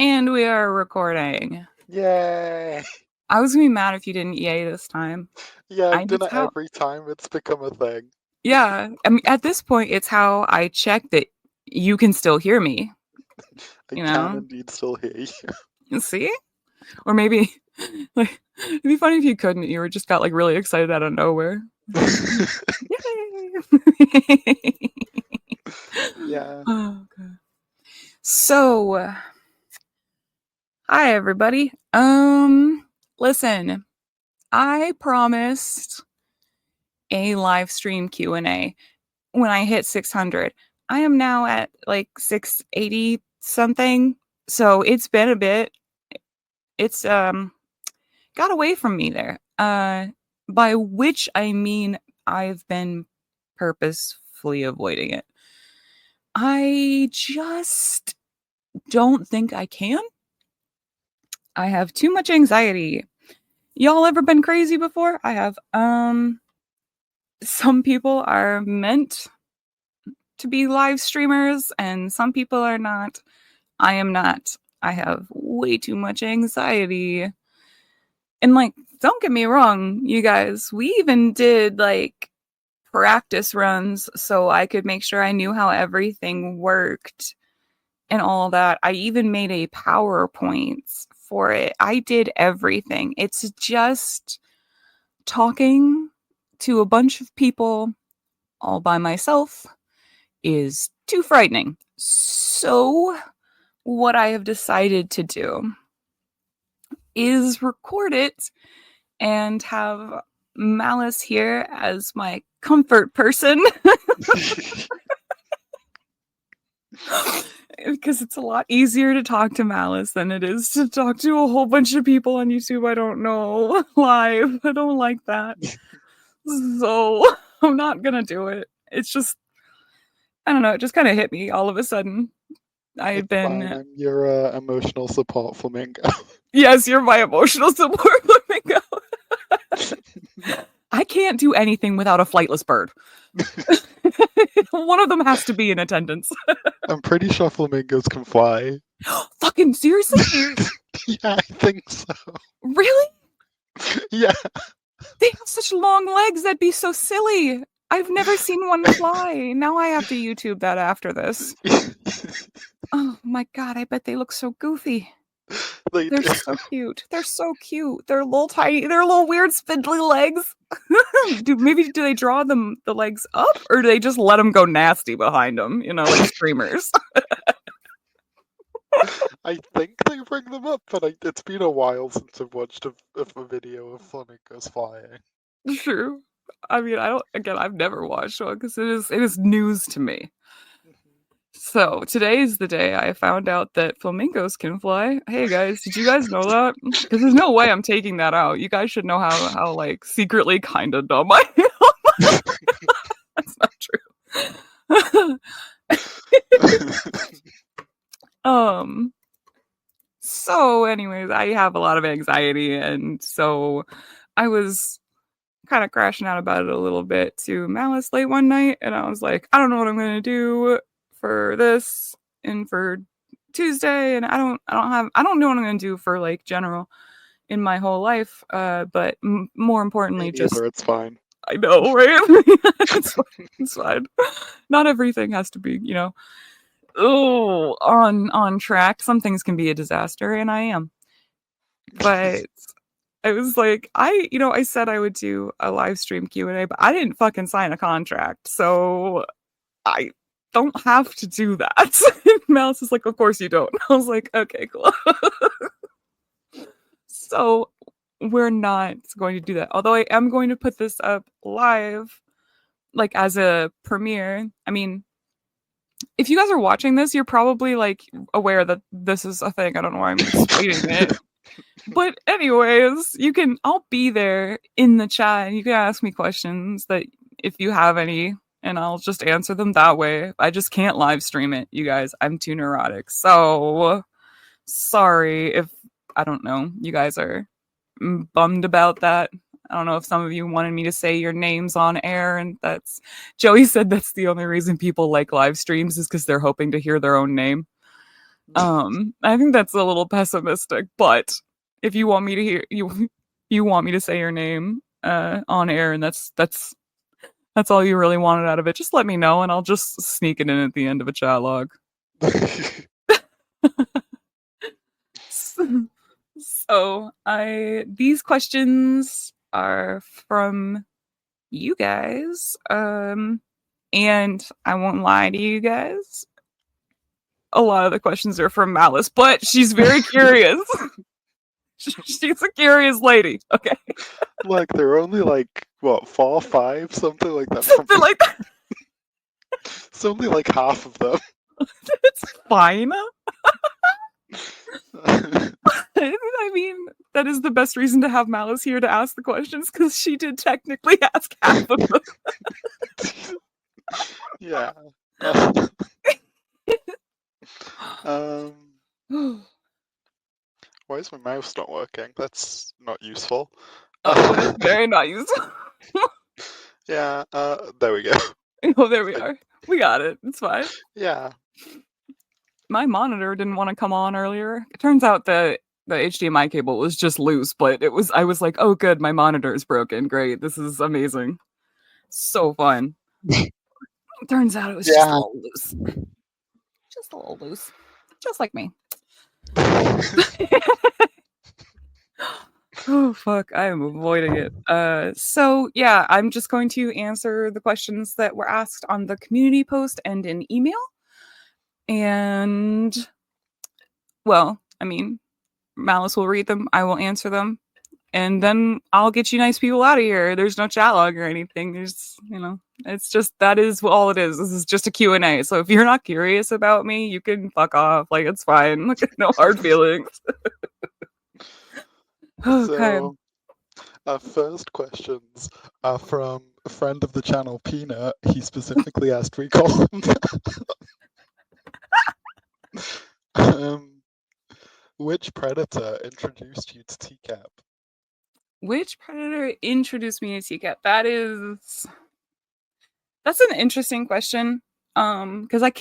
And we are recording. Yay! I was gonna be mad if you didn't yay this time. Yeah, I've done That's it how. every time. It's become a thing. Yeah, I mean, at this point, it's how I check that you can still hear me. I You can know, indeed still hear you. see, or maybe like it'd be funny if you couldn't. You were just got like really excited out of nowhere. Yay! Yeah. Oh, God. So, hi everybody. Listen, I promised a live stream Q&A when I hit 600. I am now at like 680 something. So it's been a bit. It's got away from me there. By which I mean I've been purposefully avoiding it. I just don't think I can. I have too much anxiety. Y'all ever been crazy before? I have. Some people are meant to be live streamers and some people are not. I am not. I have way too much anxiety. And like, don't get me wrong, you guys, we even did like practice runs so I could make sure I knew how everything worked and all that. I even made a PowerPoint for it. I did everything. It's just talking to a bunch of people all by myself is too frightening. So, what I have decided to do is record it and have Malice here as my comfort person. Because it's a lot easier to talk to Malice than it is to talk to a whole bunch of people on YouTube I don't know live. I don't like that. So I'm not gonna do it. It's just, I don't know, it just kind of hit me all of a sudden. I had It's fine. been, I'm your emotional support flamingo. yes, you're my emotional support. Flamingo. I can't do anything without a flightless bird. One of them has to be in attendance. I'm pretty sure flamingos can fly. Fucking seriously? Yeah, I think so. Really? Yeah. They have such long legs. That'd be so silly. I've never seen one fly. Now I have to YouTube that after this. Oh my god, I bet they look so goofy. They They're do. so cute. They're so cute. They're little tiny, they're little weird spindly legs. do they draw them the legs up or do they just let them go nasty behind them, like streamers? I think they bring them up, but it's been a while since I've watched a video of flamingos flying. True. I mean, I've never watched one because it is news to me. So today is the day I found out that flamingos can fly. Hey guys, did you guys know that? Because there's no way I'm taking that out. You guys should know how like secretly kind of dumb I am. That's not true. So anyways, I have a lot of anxiety, and so I was kind of crashing out about it a little bit to Malice late one night, and I was like, I don't know what I'm gonna do for this and for Tuesday, and I don't know what I'm gonna do for like general in my whole life. But more Me importantly, just neither, it's fine. I know, right? It's fine. Not everything has to be, on track. Some things can be a disaster, and I am. But I was like, I said I would do a live stream Q&A, but I didn't fucking sign a contract, so I don't have to do that. Mouse is like, of course you don't. I was like, okay, cool. So we're not going to do that. Although I am going to put this up live, like as a premiere. I mean, if you guys are watching this, you're probably like aware that this is a thing. I don't know why I'm stating it. But anyways, I'll be there in the chat and you can ask me questions that if you have any, and I'll just answer them that way. I just can't live stream it, you guys. I'm too neurotic. So sorry if, I don't know, you guys are bummed about that. I don't know if some of you wanted me to say your names on air, and Joey said that's the only reason people like live streams is because they're hoping to hear their own name. I think that's a little pessimistic, but if you want me to hear you want me to say your name on air, and that's all you really wanted out of it, just let me know and I'll just sneak it in at the end of a chat log. So I these questions are from you guys. And I won't lie to you guys. A lot of the questions are from Malice, but she's very curious. She's a curious lady. Okay. Like they're only like what 4, 5, something like that. Something like that. It's only like half of them. It's fine. I mean, that is the best reason to have Malice here to ask the questions because she did technically ask half of them. Yeah. Why is my mouse not working? That's not useful. Oh, that's very not useful. Yeah, there we go. Oh, there we are. We got it. It's fine. Yeah. My monitor didn't want to come on earlier. It turns out the HDMI cable was just loose, but I was like, oh good, my monitor is broken. Great. This is amazing. So fun. Turns out it was just a little loose. Just a little loose. Just like me. Oh fuck, I am avoiding it. So yeah, I'm just going to answer the questions that were asked on the community post and in email. And well, I mean, Malice will read them, I will answer them, and then I'll get you nice people out of here. There's no chat log or anything. There's, it's just that is all it is. This is just a Q&A. So if you're not curious about me, you can fuck off. Like it's fine. Like no hard feelings. Okay. So, our first questions are from a friend of the channel, Peanut. He specifically asked we call him that. Which predator introduced you to TCAP? Which predator introduced me to TCAP? That's an interesting question. Because I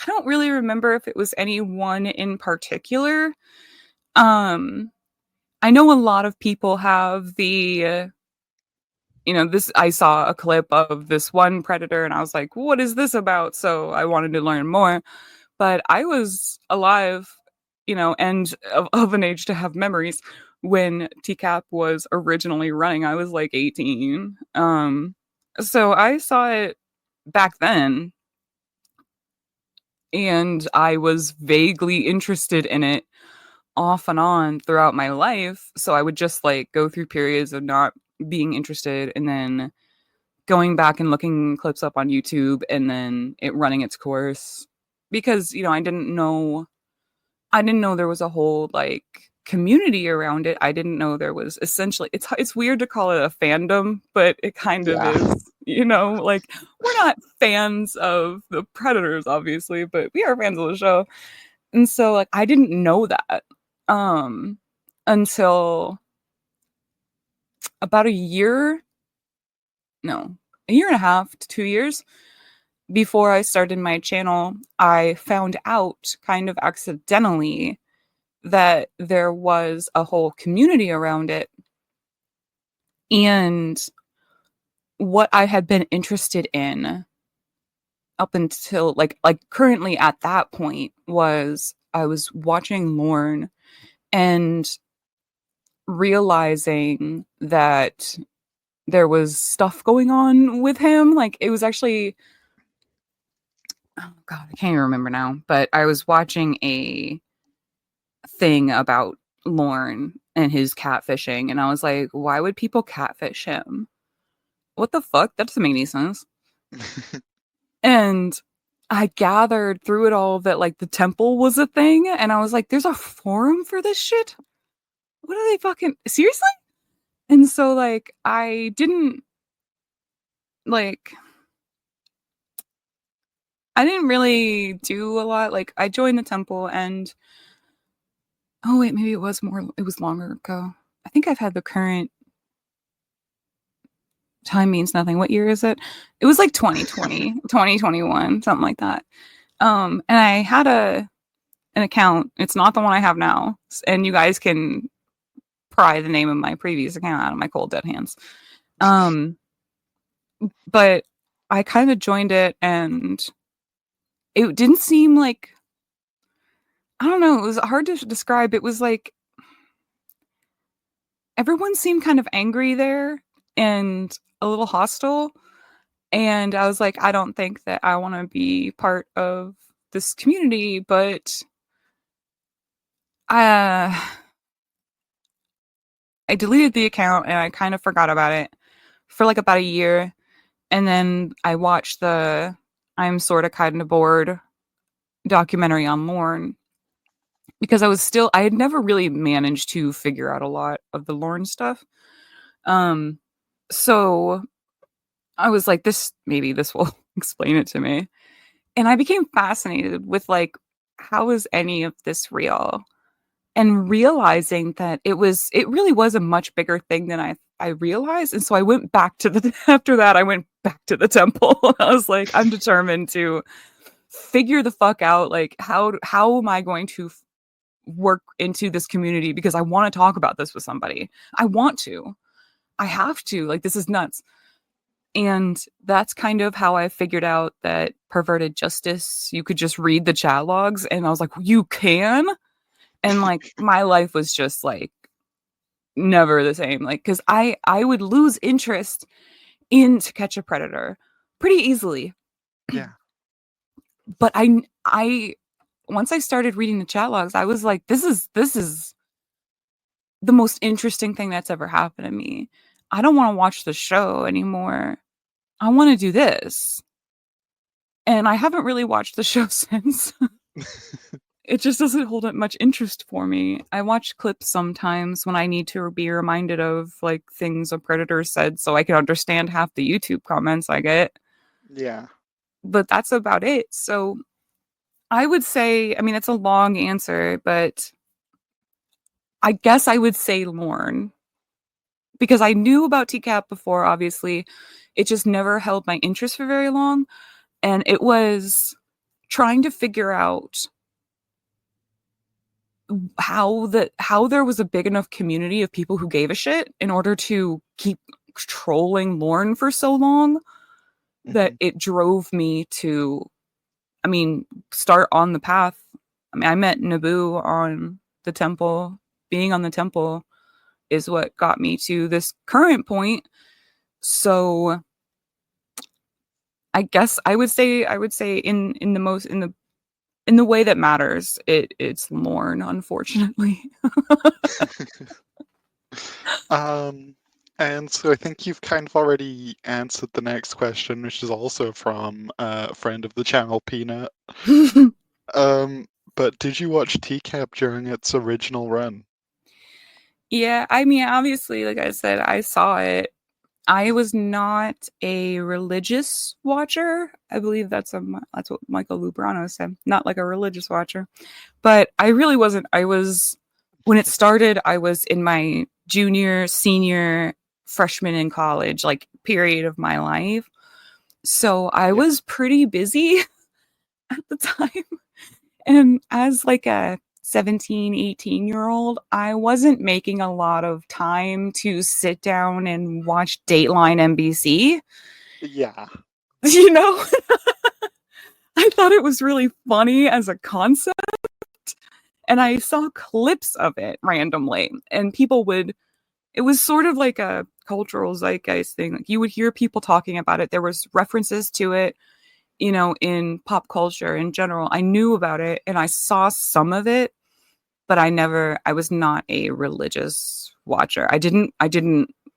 don't really remember if it was anyone in particular. I know a lot of people have the I saw a clip of this one predator and I was like, what is this about? So I wanted to learn more. But I was alive, and of an age to have memories when TCAP was originally running. I was like 18. So I saw it back then and I was vaguely interested in it off and on throughout my life. So I would just like go through periods of not being interested and then going back and looking clips up on YouTube and then it running its course because, I didn't know there was a whole like community around it. I didn't know there was essentially it's weird to call it a fandom, but it kind of is, like we're not fans of the Predators obviously, but we are fans of the show. And so like I didn't know that until about a year and a half to 2 years before I started my channel. I found out kind of accidentally that there was a whole community around it. And what I had been interested in up until like currently at that point was I was watching Lorne and realizing that there was stuff going on with him. Like it was actually, oh god, I can't even remember now, but I was watching a thing about Lorne and his catfishing and I was like, why would people catfish him? What the fuck? That doesn't make any sense. And I gathered through it all that like the temple was a thing and I was like, there's a forum for this shit? What are they fucking seriously? And so like I didn't really do a lot. Like I joined the temple and oh wait, maybe it was longer ago. I think I've had the current time means nothing. What year is it? It was like 2020, 2021, something like that. And I had an account. It's not the one I have now, and you guys can pry the name of my previous account out of my cold dead hands. But I kind of joined it, and it didn't seem like, I don't know, it was hard to describe. It was like everyone seemed kind of angry there and a little hostile. And I was like, I don't think that I want to be part of this community, but uh, I deleted the account and I kind of forgot about it for like about a year. And then I watched the I'm Sorta Kinda Bored documentary on Lorne because I had never really managed to figure out a lot of the Lorne stuff. Um, so I was like, maybe this will explain it to me. And I became fascinated with like, how is any of this real? And realizing that it really was a much bigger thing than I realized. And so I went back to after that, I went back to the temple. I was like, I'm determined to figure the fuck out. Like, how am I going to work into this community? Because I want to talk about this with somebody. I have to, like, this is nuts. And that's kind of how I figured out that perverted justice, you could just read the chat logs. And I was like, you can? And like, my life was just like never the same. Like, because I would lose interest in To Catch a Predator pretty easily. Yeah. But I once I started reading the chat logs, I was like, this is the most interesting thing that's ever happened to me. I don't want to watch the show anymore. I want to do this. And I haven't really watched the show since. It just doesn't hold up much interest for me. I watch clips sometimes when I need to be reminded of like things a predator said so I can understand half the YouTube comments I get. Yeah. But that's about it. So I would say, I mean, it's a long answer, but I guess I would say Lorne because I knew about TCAP before, obviously. It just never held my interest for very long. And it was trying to figure out how there was a big enough community of people who gave a shit in order to keep trolling Lorne for so long that Mhm. it drove me to, I mean, start on the path. I mean, I met Naboo on the temple. Being on the temple is what got me to this current point. So I guess I would say in the way that matters, it's Lorne, unfortunately. Um, and so I think you've kind of already answered the next question, which is also from a friend of the channel, Peanut. Um, but did you watch TCAP during its original run? Yeah, I mean, obviously, like I said, I saw it. I was not a religious watcher. I believe that's what Michael Lubrano said. Not like a religious watcher, but I really wasn't. I was when it started. I was in my junior, senior, freshman in college, like period of my life. So I Yeah. was pretty busy at the time. And as like a 17, 18-year-old, I wasn't making a lot of time to sit down and watch Dateline NBC. Yeah. You know, I thought it was really funny as a concept. And I saw clips of it randomly. And it was sort of like a cultural zeitgeist thing. Like you would hear people talking about it. There was references to it, in pop culture in general. I knew about it and I saw some of it, but I was not a religious watcher. I didn't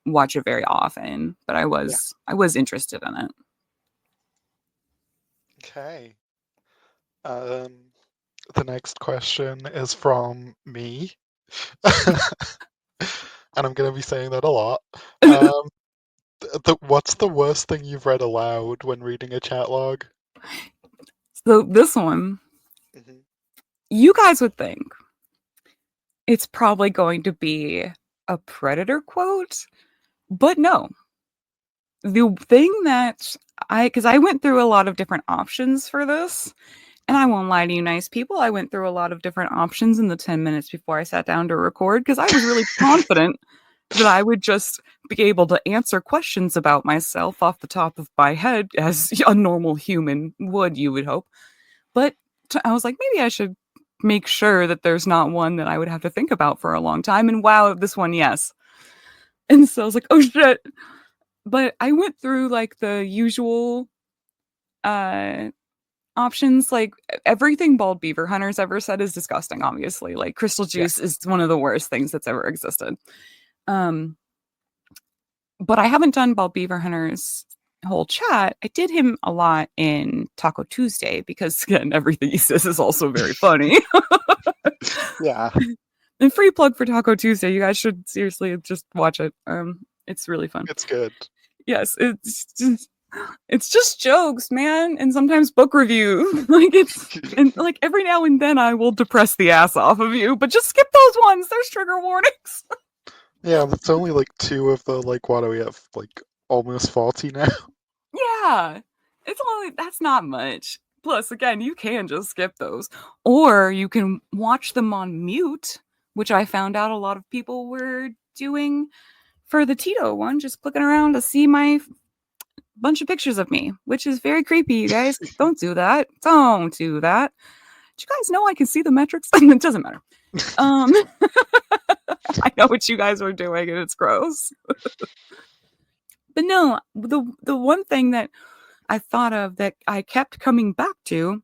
watch it very often, but I Yeah. was I was interested in it. Okay. The next question is from me. And I'm gonna be saying that a lot. Um, what's the worst thing you've read aloud when reading a chat log? So this one, Mhm. you guys would think it's probably going to be a Predator quote, but no. The thing that because I went through a lot of different options for this, And I won't lie to you, nice people. I went through a lot of different options in the 10 minutes before I sat down to record because I was really confident that I would just be able to answer questions about myself off the top of my head as a normal human would, you would hope. But I was like, maybe I should make sure that there's not one that I would have to think about for a long time. And wow, this one, yes. And so I was like, oh shit. But I went through like the usual uh options, like everything bald beaver hunters ever said is disgusting, obviously. Like crystal Yeah. juice is one of the worst things that's ever existed. Um but I haven't done bald beaver hunters whole chat. I did him a lot in Taco Tuesday because again, everything he says is also very funny. Yeah, And free plug for Taco Tuesday. You guys should seriously just watch it. It's really fun. it's good. Yes, it's just jokes, man, and sometimes book review. Like it's and like every now and then I will depress the ass off of you, but just skip those ones. There's trigger warnings. Yeah, that's only like two of the like what do we have like almost 40 now? Yeah. It's only that's not much. Plus, again, you can just skip those. Or you can watch them on mute, which I found out a lot of people were doing for the Tito one, just clicking around to see my bunch of pictures of me, which is very creepy, you guys. Don't do that. Don't do that. Do you guys know I can see the metrics? It doesn't matter. Um I know what you guys are doing and it's gross. But no, the one thing that I thought of that I kept coming back to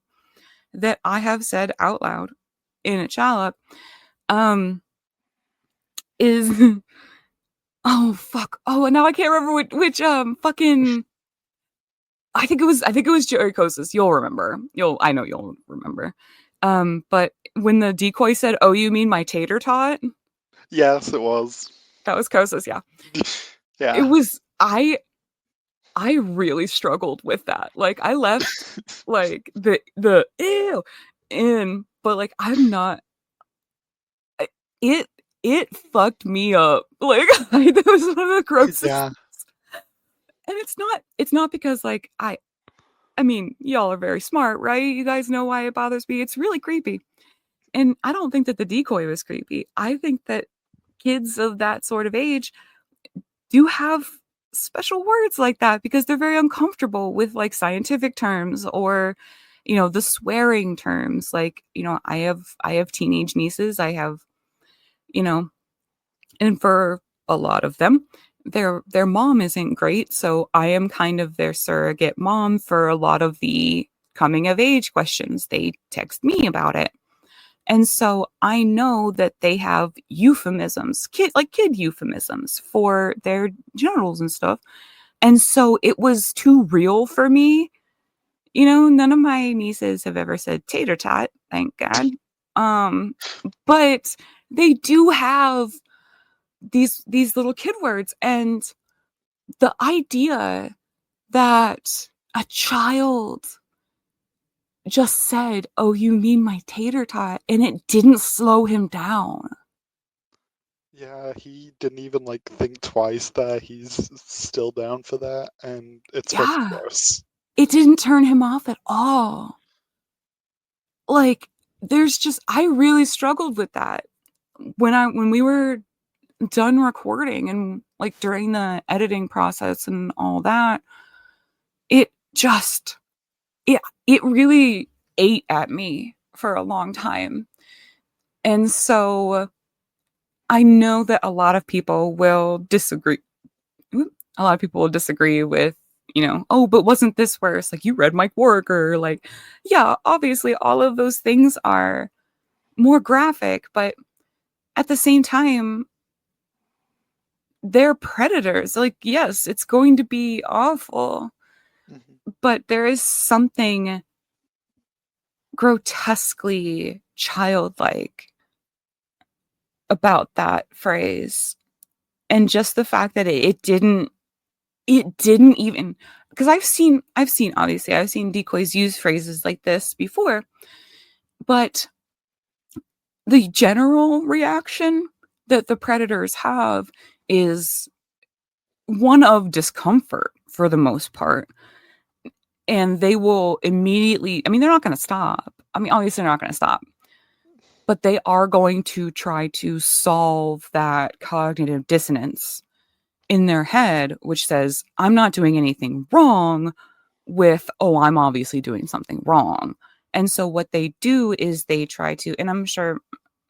that I have said out loud in a shallop is oh fuck. Oh, and now I can't remember which fucking I think it was Jericho's. You'll remember. I know you'll remember. But when the decoy said, "Oh, you mean my tater tot?" Yes, it was. That was Kosa's, yeah. It Yeah. was I really struggled with that. Like I left like the ew in, but like I'm not I- it it fucked me up. Like that was one of the grossest. Yeah. And it's not because like I mean, y'all are very smart, right? You guys know why it bothers me. It's really creepy. And I don't think that the decoy was creepy. I think that kids of that sort of age do have special words like that because they're very uncomfortable with like scientific terms or the swearing terms. Like I have teenage nieces. I have you know and for a lot of them their mom isn't great, so I am kind of their surrogate mom for a lot of the coming of age questions. They text me about it. And so I know that they have euphemisms, kid euphemisms for their genitals and stuff. And so it was too real for me. None of my nieces have ever said tater tot, thank God. Um, but they do have these little kid words, and the idea that a child just said, "Oh, you mean my tater tot," and it didn't slow him down. Yeah, he didn't even like think twice there. He's still down for that, and it's fucking Yeah. gross. It didn't turn him off at all. Like, I really struggled with that. When we were done recording and, like, during the editing process and all that, it just it it really ate at me for a long time. And so, I know that a lot of people will disagree. A lot of people will disagree with, oh, but wasn't this worse? Like, you read my work, or like, yeah, obviously, all of those things are more graphic, but at the same time, they're predators. Like, yes, it's going to be awful, Mhm. but there is something grotesquely childlike about that phrase. And just the fact that it didn't even, because I've seen decoys use phrases like this before, but the general reaction that the predators have is one of discomfort for the most part. And they will immediately, I mean, they're not going to stop. I mean, obviously they're not going to stop, but they are going to try to solve that cognitive dissonance in their head, which says, I'm not doing anything wrong, with, oh, I'm obviously doing something wrong. And so what they do is they try to, and I'm sure,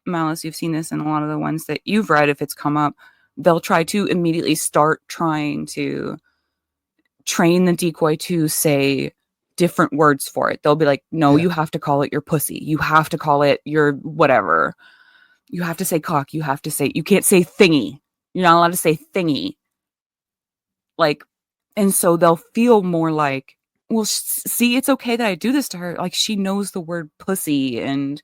Malice, you've seen this in a lot of the ones that you've read, if it's come up, they'll try to immediately start trying to train the decoy to say different words for it. They'll be like, no, Yeah. you have to call it your pussy. You have to call it your whatever. You have to say cock. You have to say, you can't say thingy. You're not allowed to say thingy. Like, and so they'll feel more like, well, see, it's okay that I do this to her. Like, she knows the word pussy, and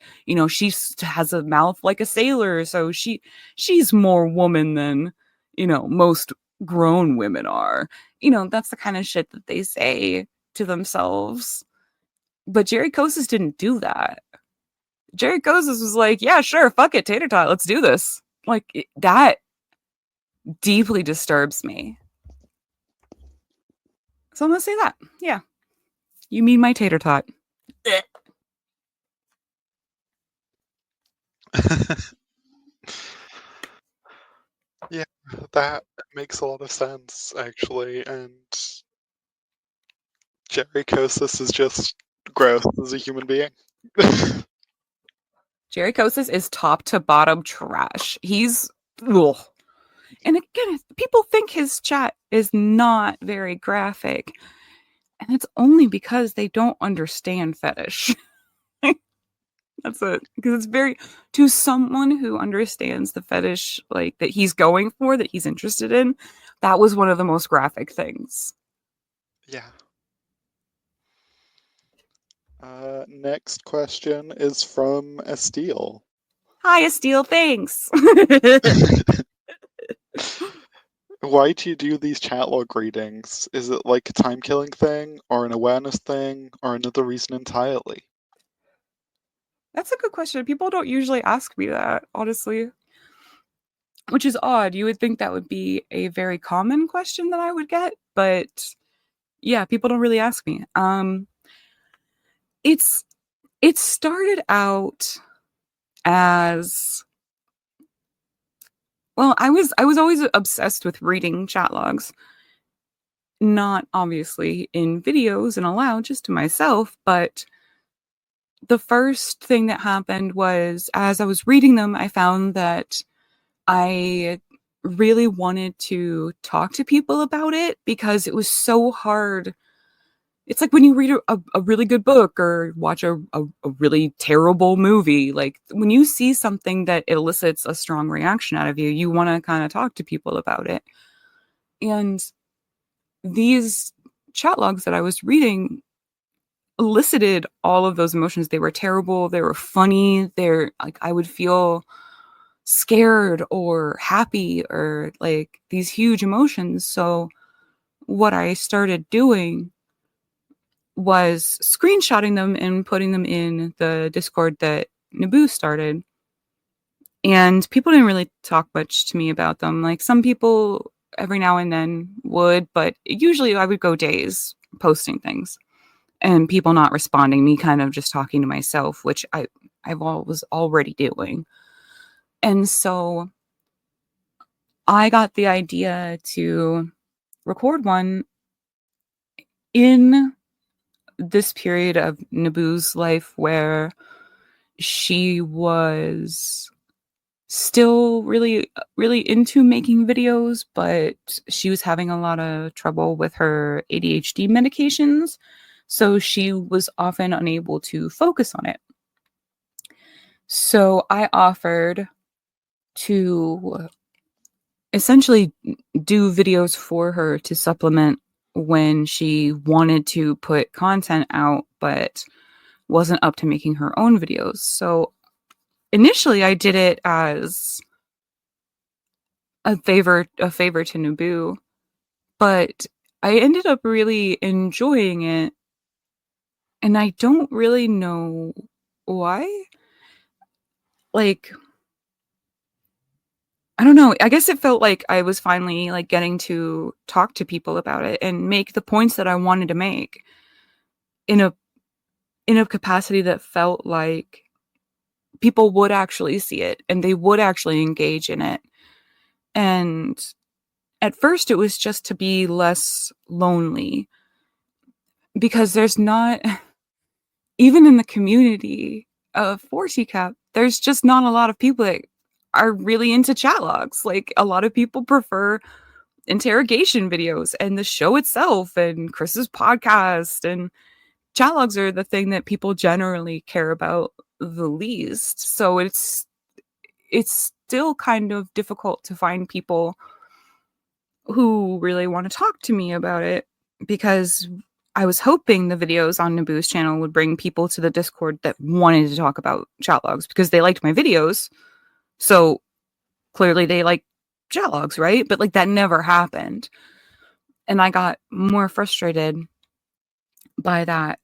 she has a mouth like a sailor, so she's more woman than most grown women are. That's the kind of shit that they say to themselves. But Jerry Kosis didn't do that. Jerry Kosis was like, yeah, sure, fuck it, tater tot, let's do this. Like, that deeply disturbs me. So I'm gonna say that. Yeah. You mean my tater tot. Yeah, that makes a lot of sense, actually, and Jerry Kosis is just gross as a human being. Jerry Kosis is top to bottom trash. He's ugh. And again, people think his chat is not very graphic. And it's only because they don't understand fetish. That's it. Because it's very, to someone who understands the fetish like that he's going for, that he's interested in, that was one of the most graphic things. Yeah. Next question is from Estelle. Hi, Estelle, thanks. Why do you do these chat log readings? Is it like a time killing thing, or an awareness thing, or another reason entirely? That's a good question. People don't usually ask me that, honestly, which is odd. You would think that would be a very common question that I would get, but yeah, people don't really ask me. It's it started out as, well, I was always obsessed with reading chat logs. Not obviously in videos and aloud, just to myself, but the first thing that happened was, as I was reading them, I found that I really wanted to talk to people about it because it was so hard. It's like when you read a really good book or watch a really terrible movie, like when you see something that elicits a strong reaction out of you, you want to kind of talk to people about it. And these chat logs that I was reading elicited all of those emotions. They were terrible, they were funny, they're like, I would feel scared or happy or like these huge emotions. So what I started doing was screenshotting them and putting them in the Discord that Naboo started. And people didn't really talk much to me about them. Like, some people every now and then would, but usually I would go days posting things and people not responding, me kind of just talking to myself, which I was already doing. And so I got the idea to record one in this period of Naboo's life where she was still really, really into making videos, but she was having a lot of trouble with her ADHD medications. So she was often unable to focus on it. So I offered to essentially do videos for her to supplement when she wanted to put content out, but wasn't up to making her own videos. So initially I did it as a favor to Naboo, but I ended up really enjoying it, and I don't really know why. Like, I don't know. I guess it felt like I was finally like getting to talk to people about it and make the points that I wanted to make in in a capacity that felt like people would actually see it and they would actually engage in it. And at first, it was just to be less lonely because there's not, even in the community of 4TCAP, there's just not a lot of people that are really into chat logs. Like, a lot of people prefer interrogation videos and the show itself and Chris's podcast, and chat logs are the thing that people generally care about the least. So it's still kind of difficult to find people who really want to talk to me about it, because I was hoping the videos on Naboo's channel would bring people to the Discord that wanted to talk about chat logs because they liked my videos. So clearly they like chat logs, right? But like that never happened. And I got more frustrated by that.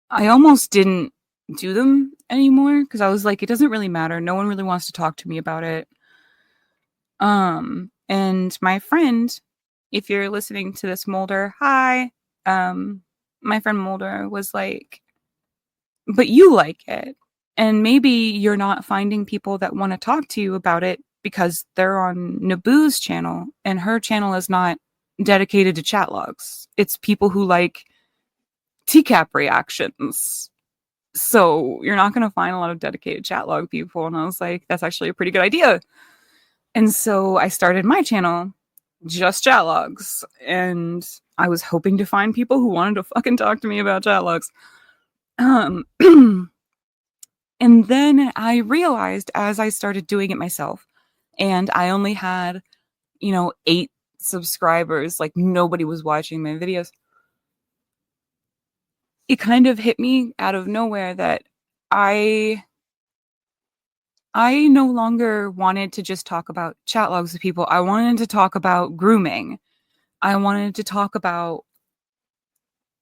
I almost didn't do them anymore because I was like, it doesn't really matter. No one really wants to talk to me about it. And my friend, if you're listening to this, Mulder, hi. My friend Mulder was like, but you like it. And maybe you're not finding people that want to talk to you about it because they're on Naboo's channel, and her channel is not dedicated to chat logs. It's people who like TCAP reactions. So you're not going to find a lot of dedicated chat log people. And I was like, that's actually a pretty good idea. And so I started my channel, just chat logs. And I was hoping to find people who wanted to fucking talk to me about chat logs. And then I realized as I started doing it myself, and I only had, 8 subscribers, like nobody was watching my videos. It kind of hit me out of nowhere that I no longer wanted to just talk about chat logs with people. I wanted to talk about grooming. I wanted to talk about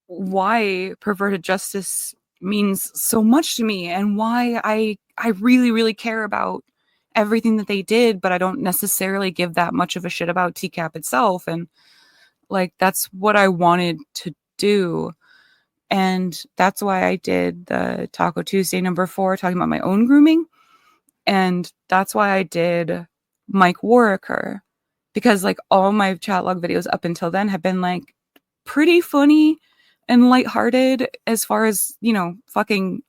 why perverted justice means so much to me and why I really, really care about everything that they did, but I don't necessarily give that much of a shit about TCAP itself. And like, that's what I wanted to do. And that's why I did the Taco Tuesday #4, talking about my own grooming. And that's why I did Mike Warriker, because like all my chat log videos up until then have been like pretty funny and lighthearted as far as, fucking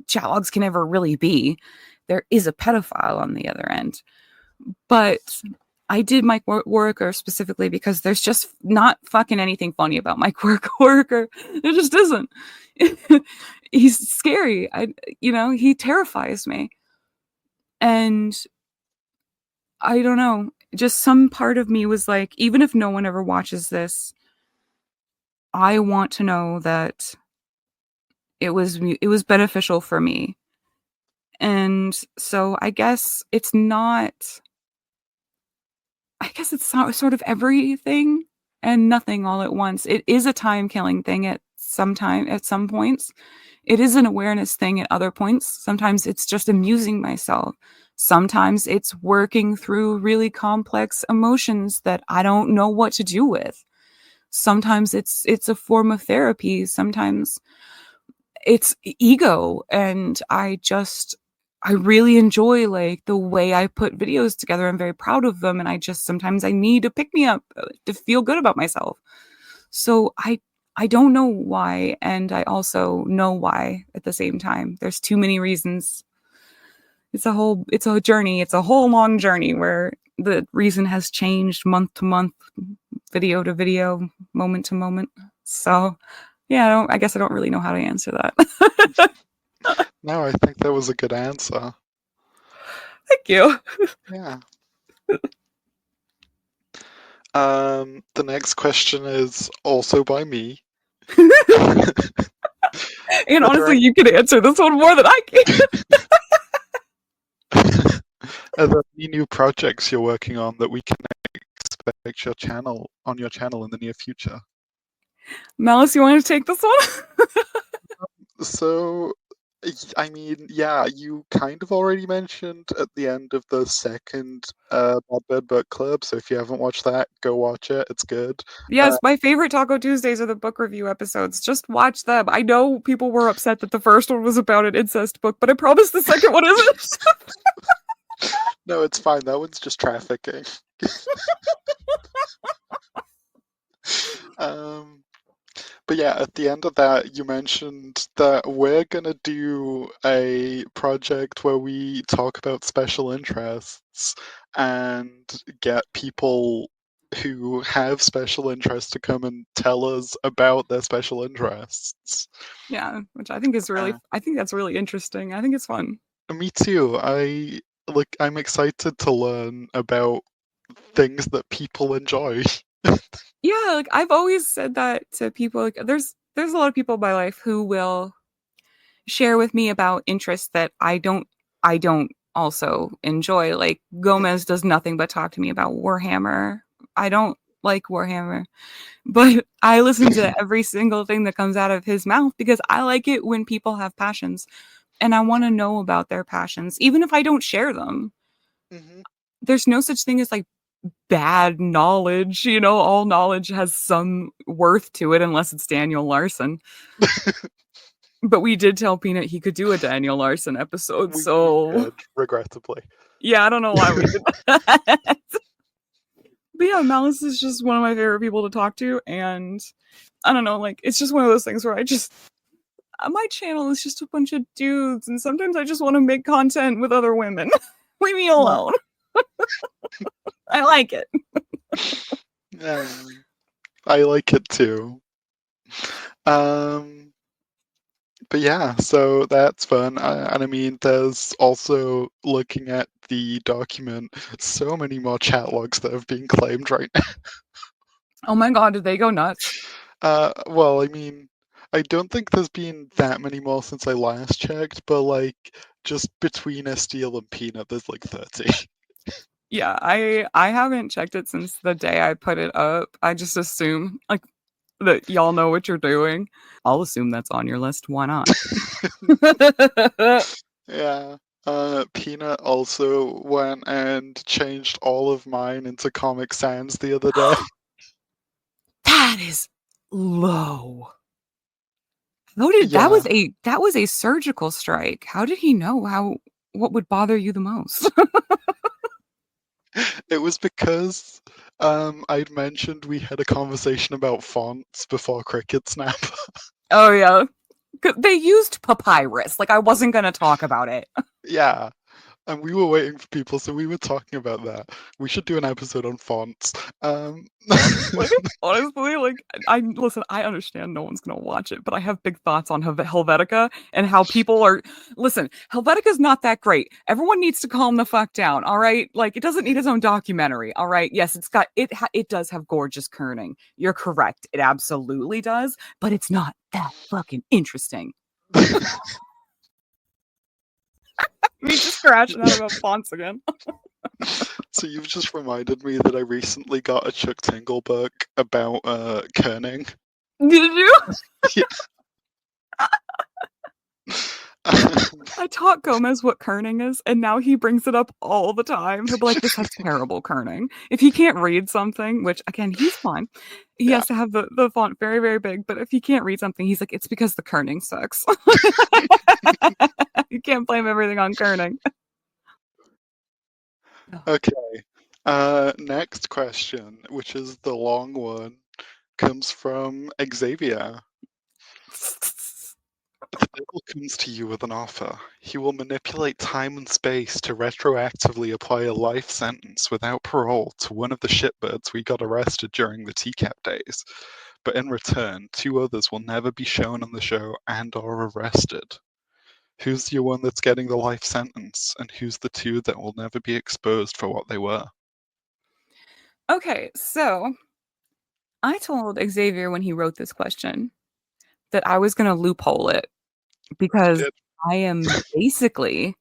chat logs can ever really be. There is a pedophile on the other end. But I did Mike Warriker specifically because there's just not fucking anything funny about Mike Warriker. There just isn't. He's scary. He terrifies me. And I don't know, just some part of me was like, even if no one ever watches this, I want to know that it was beneficial for me. And so I guess it's sort of everything and nothing all at once. It is a time killing thing at some points. It is an awareness thing at other points. Sometimes it's just amusing myself. Sometimes it's working through really complex emotions that I don't know what to do with. Sometimes it's a form of therapy. Sometimes it's ego, and I really enjoy like the way I put videos together. I'm very proud of them, and sometimes I need to pick me up to feel good about myself. So I don't know why, and I also know why at the same time. There's too many reasons. It's a journey. It's a whole long journey where the reason has changed month to month, video to video, moment to moment. So, yeah, I guess I don't really know how to answer that. No, I think that was a good answer. Thank you. Yeah. The next question is also by me. And honestly, you can answer this one more than I can. Are there any new projects you're working on that we can expect on your channel in the near future? Malice, you want to take this one? So I mean, yeah, you kind of already mentioned at the end of the second Bad Bird Book Club, so if you haven't watched that, go watch it. It's good. Uh, Yes, my favorite Taco Tuesdays are the book review episodes. Just watch them. I know people were upset that the first one was about an incest book, but I promise the second one isn't. no, it's fine. That one's just trafficking. Um, but yeah, at the end of that, you mentioned that we're gonna do a project where we talk about special interests and get people who have special interests to come and tell us about their special interests. Yeah, which I think is really, Uh, I think that's really interesting. I think it's fun. Me too. I'm excited to learn about things that people enjoy. Yeah, like I've always said that to people. Like there's a lot of people in my life who will share with me about interests that I don't also enjoy. Like Gomez does nothing but talk to me about Warhammer. I don't like Warhammer, but I listen to every single thing that comes out of his mouth because I like it when people have passions and I want to know about their passions even if I don't share them. hmm There's no such thing as like bad knowledge, all knowledge has some worth to it unless it's Daniel Larson. But we did tell Peanut he could do a Daniel Larson episode, we so did, regrettably. yeah, I don't know why we did that. But yeah, Malice is just one of my favorite people to talk to, and I don't know, like it's just one of those things where I just my channel is just a bunch of dudes, and sometimes I just want to make content with other women. Leave me Oh, alone. I like it. yeah, I like it too. Um, but yeah, so that's fun. And I mean, there's also looking at the document, so many more chat logs that have been claimed right now. Oh my god, did they go nuts? Well, I mean, I don't think there's been that many more since I last checked, but like just between Estiel and Peanut, there's like 30. Yeah, I haven't checked it since the day I put it up. I just assume like that y'all know what you're doing. I'll assume that's on your list. Why not? Yeah. Peanut also went and changed all of mine into Comic Sans the other day. That is low. How did Yeah, that was a surgical strike. How did he know what would bother you the most? it was because I'd mentioned we had a conversation about fonts before Cricket Snap. Oh yeah. They used papyrus. Like I wasn't gonna talk about it. Yeah, and we were waiting for people, so we were talking about that. We should do an episode on fonts. Honestly, honestly, like I listen, I understand no one's gonna watch it, but I have big thoughts on Helvetica and how people are. Listen, Helvetica's not that great. Everyone needs to calm the fuck down. All right, like it doesn't need its own documentary. All right, yes, it does have gorgeous kerning. You're correct. It absolutely does, but it's not that fucking interesting. Me just crashing out about fonts again. So you've just reminded me that I recently got a Chuck Tingle book about kerning. Did you? Yeah. I taught Gomez what kerning is, and now he brings it up all the time. He'll be like, "This has terrible kerning." If he can't read something, which again, he's fine, he Yeah. has to have the font very, very big. But if he can't read something, he's like, "It's because the kerning sucks." You can't blame everything on kerning. Okay. Next question, which is the long one, comes from Xavier. The devil comes to you with an offer. He will manipulate time and space to retroactively apply a life sentence without parole to one of the shitbirds we got arrested during the TCAP days. But in return, two others will never be shown on the show and or arrested. Who's the one that's getting the life sentence, and who's the two that will never be exposed for what they were? Okay, so I told Xavier when he wrote this question that I was going to loophole it You because did. I am basically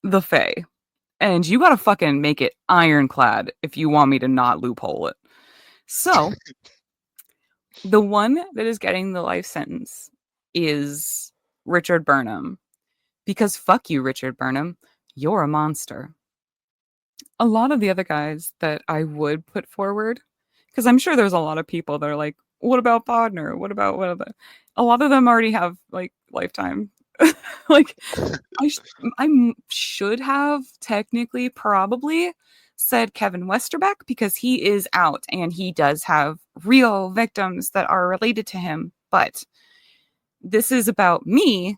the Fae. And you gotta fucking make it ironclad if you want me to not loophole it. So, the one that is getting the life sentence is Richard Burnham. Because fuck you, Richard Burnham. You're a monster. A lot of the other guys that I would put forward, because I'm sure there's a lot of people that are like, what about Bodner? What about what other? A lot of them already have like lifetime. Like I should have technically probably said Kevin Westerbeck because he is out and he does have real victims that are related to him. But this is about me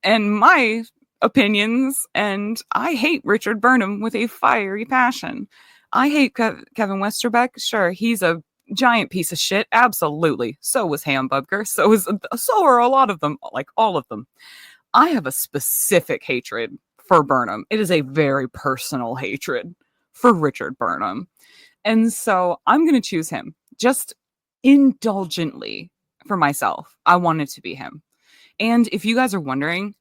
and my opinions, and I hate Richard Burnham with a fiery passion. I hate Kevin Westerbeck. Sure, he's a giant piece of shit. Absolutely. So was Hamburger. So are a lot of them, like all of them. I have a specific hatred for Burnham. It is a very personal hatred for Richard Burnham. And so I'm going to choose him just indulgently for myself. I want it to be him. And if you guys are wondering,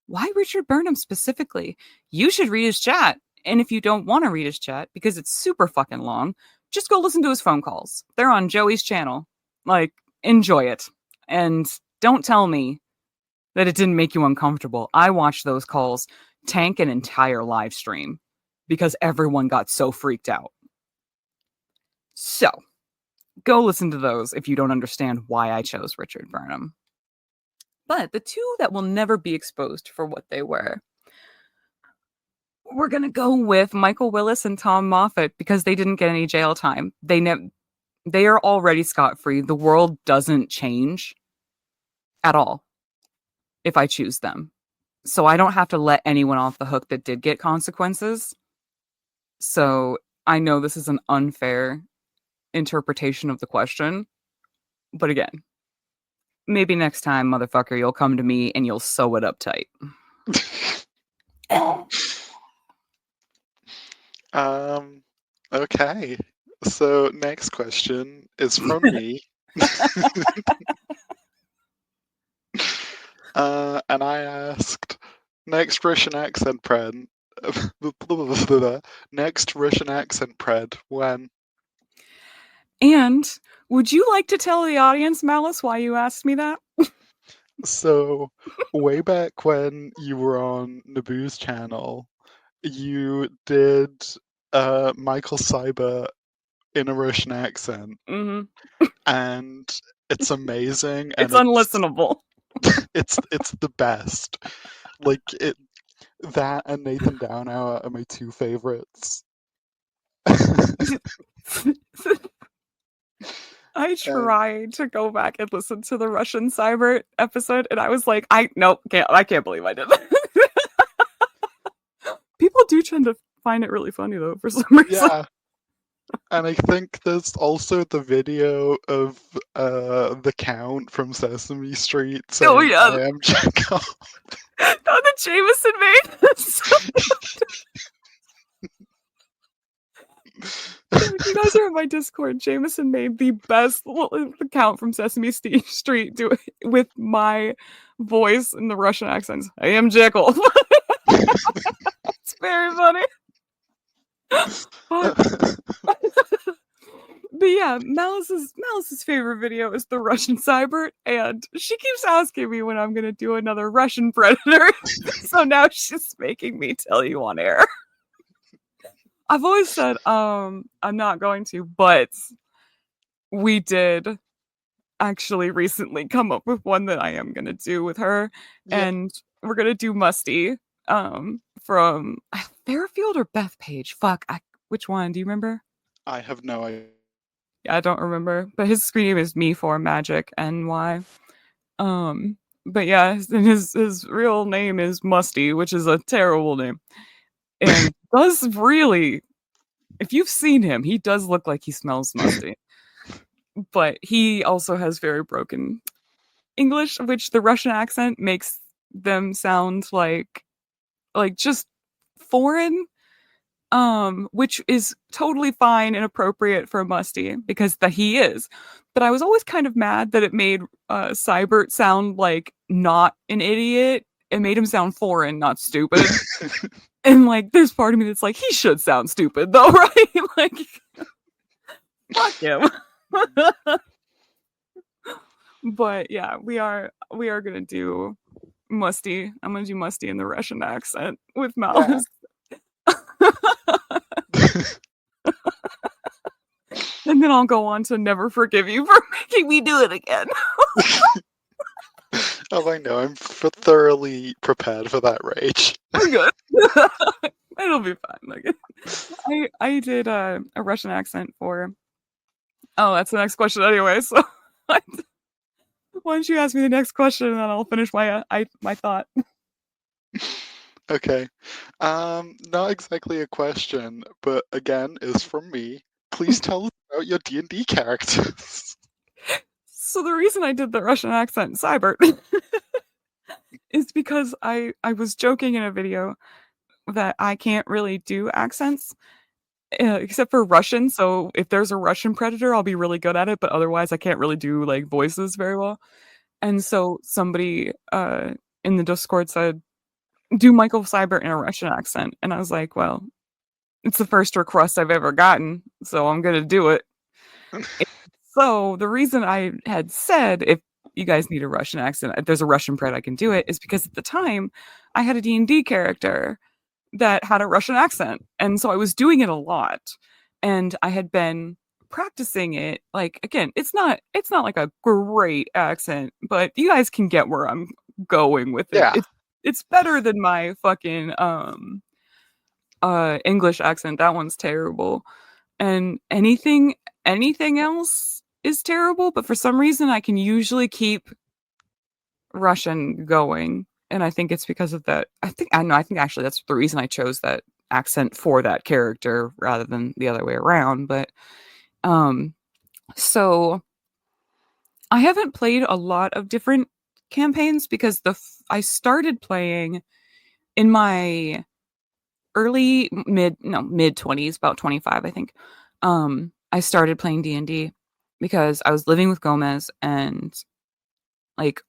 why Richard Burnham specifically? You should read his chat. And if you don't want to read his chat because it's super fucking long, just go listen to his phone calls. They're on Joey's channel. Like, enjoy it. And don't tell me that it didn't make you uncomfortable. I watched those calls tank an entire live stream because everyone got so freaked out. So, go listen to those if you don't understand why I chose Richard Burnham. But the two that will never be exposed for what they were, we're going to go with Michael Willis and Tom Moffat because they didn't get any jail time. They are already scot-free. The world doesn't change at all if I choose them. So I don't have to let anyone off the hook that did get consequences. So I know this is an unfair interpretation of the question. But again, maybe next time, motherfucker, you'll come to me and you'll sew it up tight. Okay. So next question is from me. And I asked, next Russian accent pred. Next Russian accent pred, when? And would you like to tell the audience, Malice, why you asked me that? So, way back when you were on Naboo's channel, you did Michael Cyber in a Russian accent. Mm-hmm. And it's amazing. It's and unlistenable. It's the best. Like that and Nathan Downhour are my two favorites. I tried to go back and listen to the Russian Cyber episode, and I was like, I can't believe I did that. People do tend to find it really funny though, for some reason. Yeah. And I think there's also the video of the Count from Sesame Street saying, Oh yeah, I am Jacob. Oh, the Jameson made. You guys are in my Discord. Jameson made the best account from Sesame Street with my voice in the Russian accents. I am Jekyll. It's very funny. But yeah, Malice's favorite video is the Russian Cyber, and she keeps asking me when I'm gonna do another Russian Predator. So now she's making me tell you on air. I've always said I'm not going to, but we did actually recently come up with one that I am gonna do with her, and we're gonna do Musty from Fairfield or Bethpage. Fuck, which one? Do you remember? I have no idea. Yeah, I don't remember, but his screen name is Me for Magic NY. But yeah, his real name is Musty, which is a terrible name. And does really, if you've seen him, he does look like he smells musty. But he also has very broken English, which the Russian accent makes them sound like just foreign. Which is totally fine and appropriate for Musty because he is. But I was always kind of mad that it made Cybert sound like not an idiot. It made him sound foreign, not stupid. And like, there's part of me that's like, he should sound stupid though, right? Like, fuck him. But yeah, we are gonna do Musty. I'm gonna do Musty in the Russian accent with Yeah. Malice. And then I'll go on to never forgive you for making me do it again. Oh, I know. I'm thoroughly prepared for that rage. I'm good. It'll be fine. Like, I did a Russian accent for. Oh, that's the next question anyway. So why don't you ask me the next question and then I'll finish my thought. Okay. Not exactly a question, but again, is from me. Please tell us about your D&D characters. So the reason I did the Russian accent in Cyber is because I was joking in a video that I can't really do accents except for Russian. So if there's a Russian predator, I'll be really good at it, but otherwise I can't really do like voices very well. And so somebody in the Discord said, "Do Michael Seibert in a Russian accent," and I was like, "Well, it's the first request I've ever gotten, so I'm gonna do it." So the reason I had said if you guys need a Russian accent, if there's a Russian pred I can do it, is because at the time I had a D&D character that had a Russian accent. And so I was doing it a lot. And I had been practicing it. Like again, it's not like a great accent, but you guys can get where I'm going with it. Yeah. It's better than my fucking English accent. That one's terrible. And anything else is terrible, but for some reason I can usually keep Russian going. And I think it's because of that. I think actually that's the reason I chose that accent for that character rather than the other way around. But um so I haven't played a lot of different campaigns because I started playing in my mid 20s, about 25 I think. I started playing D&D because I was living with Gomez and like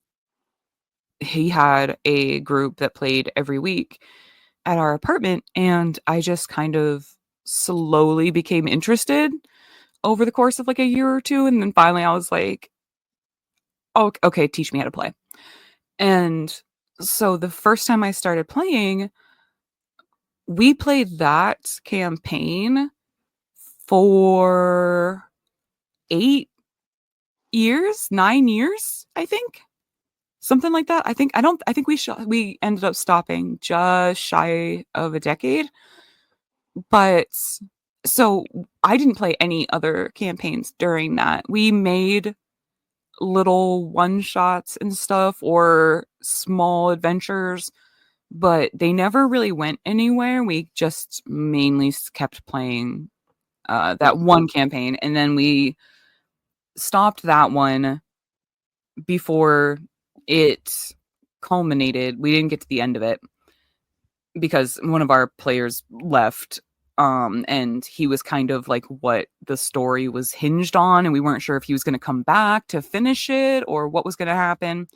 he had a group that played every week at our apartment, and I just kind of slowly became interested over the course of like a year or two, and then finally I was like, "Oh, okay, teach me how to play." And so the first time I started playing, we played that campaign for 8 years, 9 years, I think. Something like that. I think we ended up stopping just shy of a decade. But so I didn't play any other campaigns during that. We made little one shots and stuff or small adventures, but they never really went anywhere. We just mainly kept playing that Mhm. one campaign, and then we stopped that one before it culminated. We didn't get to the end of it because one of our players left, and he was kind of like what the story was hinged on, and we weren't sure if he was going to come back to finish it or what was going to happen.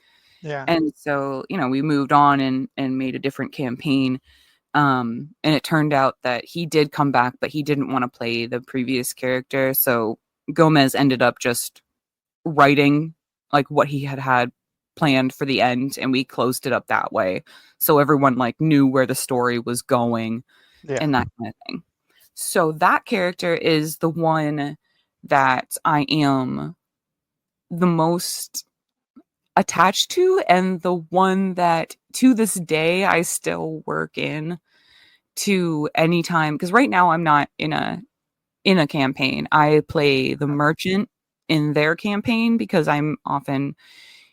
Yeah. And so, we moved on and made a different campaign. And it turned out that he did come back, but he didn't want to play the previous character. So Gomez ended up just writing like what he had planned for the end, and we closed it up that way. So everyone like knew where the story was going Yeah. and that kind of thing. So that character is the one that I am the most attached to, and the one that to this day I still work in to any time, because right now I'm not in a campaign. I play the merchant in their campaign because I'm often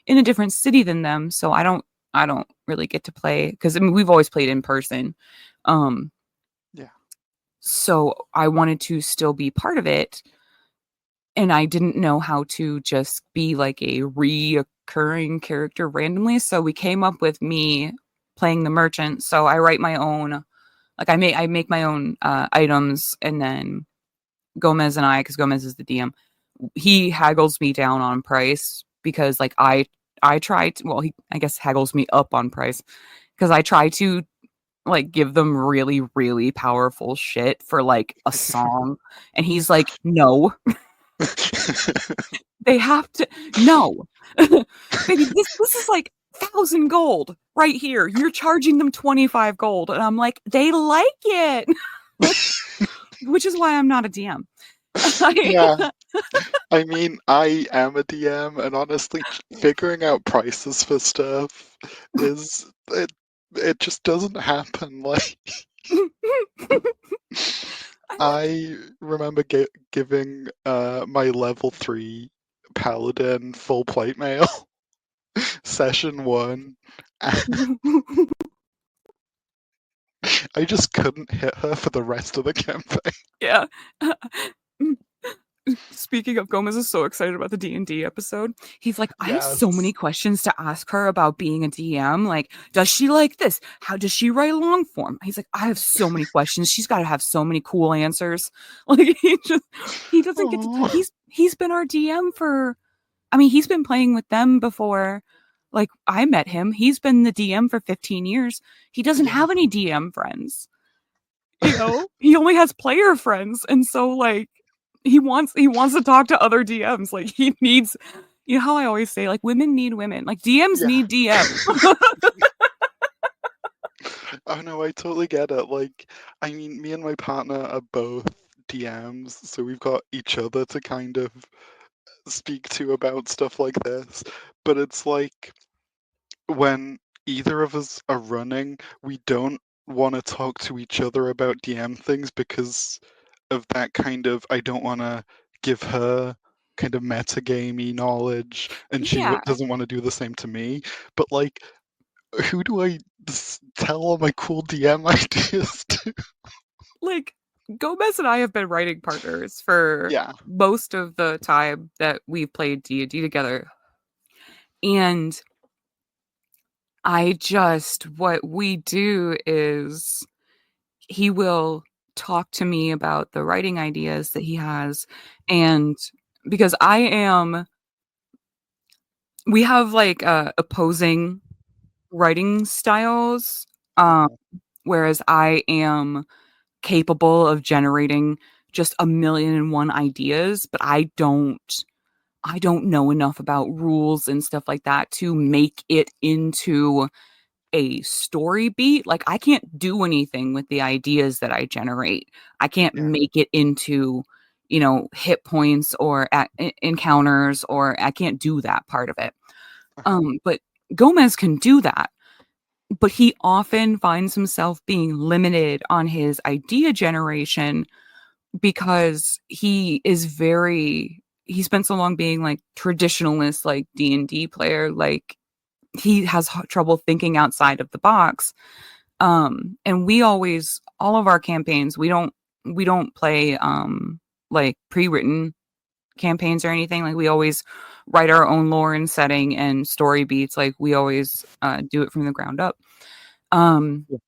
in a different city than them, so I don't really get to play because I mean we've always played in person. Um Yeah. so I wanted to still be part of it, and I didn't know how to just be like a reoccurring character randomly, so we came up with me playing the merchant. So I write my own, like I make my own items, and then Gomez and I, because Gomez is the DM, he haggles me down on price because like I try to, well, he I guess haggles me up on price because I try to like give them really really powerful shit for like a song, and he's like, no, they have to, no, baby, this is like 1,000 gold right here. You're charging them 25 gold. And I'm like, they like it. Which is why I'm not a DM. Yeah, I mean, I am a DM, and honestly, figuring out prices for stuff is it just doesn't happen. Like, I remember giving my level 3 paladin full plate mail session 1, and I just couldn't hit her for the rest of the campaign. Yeah. Speaking of, Gomez is so excited about the D&D episode. He's like, I have so many Yes. questions to ask her about being a DM. Like, does she like this? How does she write long form? He's like, I have so many questions. She's got to have so many cool answers. Like, he doesn't get to Oh, he's been our DM for, I mean, he's been playing with them before like I met him. He's been the DM for 15 years. He doesn't yeah. have any DM friends. He only has player friends, and so like he wants to talk to other DMs. Like he needs, you know how I always say, like women need women, like DMs Yeah. need DMs. Oh no, I totally get it. Like, I mean, me and my partner are both DMs, so we've got each other to kind of speak to about stuff like this. But it's like when either of us are running, we don't want to talk to each other about DM things because of that kind of, I don't want to give her kind of metagamey knowledge, and she Yeah, doesn't want to do the same to me. But like, who do I tell all my cool DM ideas to? like Gomez and I have been writing partners for Yeah, most of the time that we've played D&D together, and what we do is he will talk to me about the writing ideas that he has, and because we have like opposing writing styles, um uh-huh. whereas I am capable of generating just a million and one ideas, but I don't know enough about rules and stuff like that to make it into a story beat. Like I can't do anything with the ideas that I generate. I can't Yeah, make it into, hit points or encounters, or I can't do that part of it. uh-huh. But Gomez can do that. But he often finds himself being limited on his idea generation because he spent so long being like traditionalist, like D&D player, like he has trouble thinking outside of the box. And we always, all of our campaigns, we don't play like pre-written campaigns or anything. Like we always write our own lore and setting and story beats. Like we always do it from the ground up. Um, Yeah.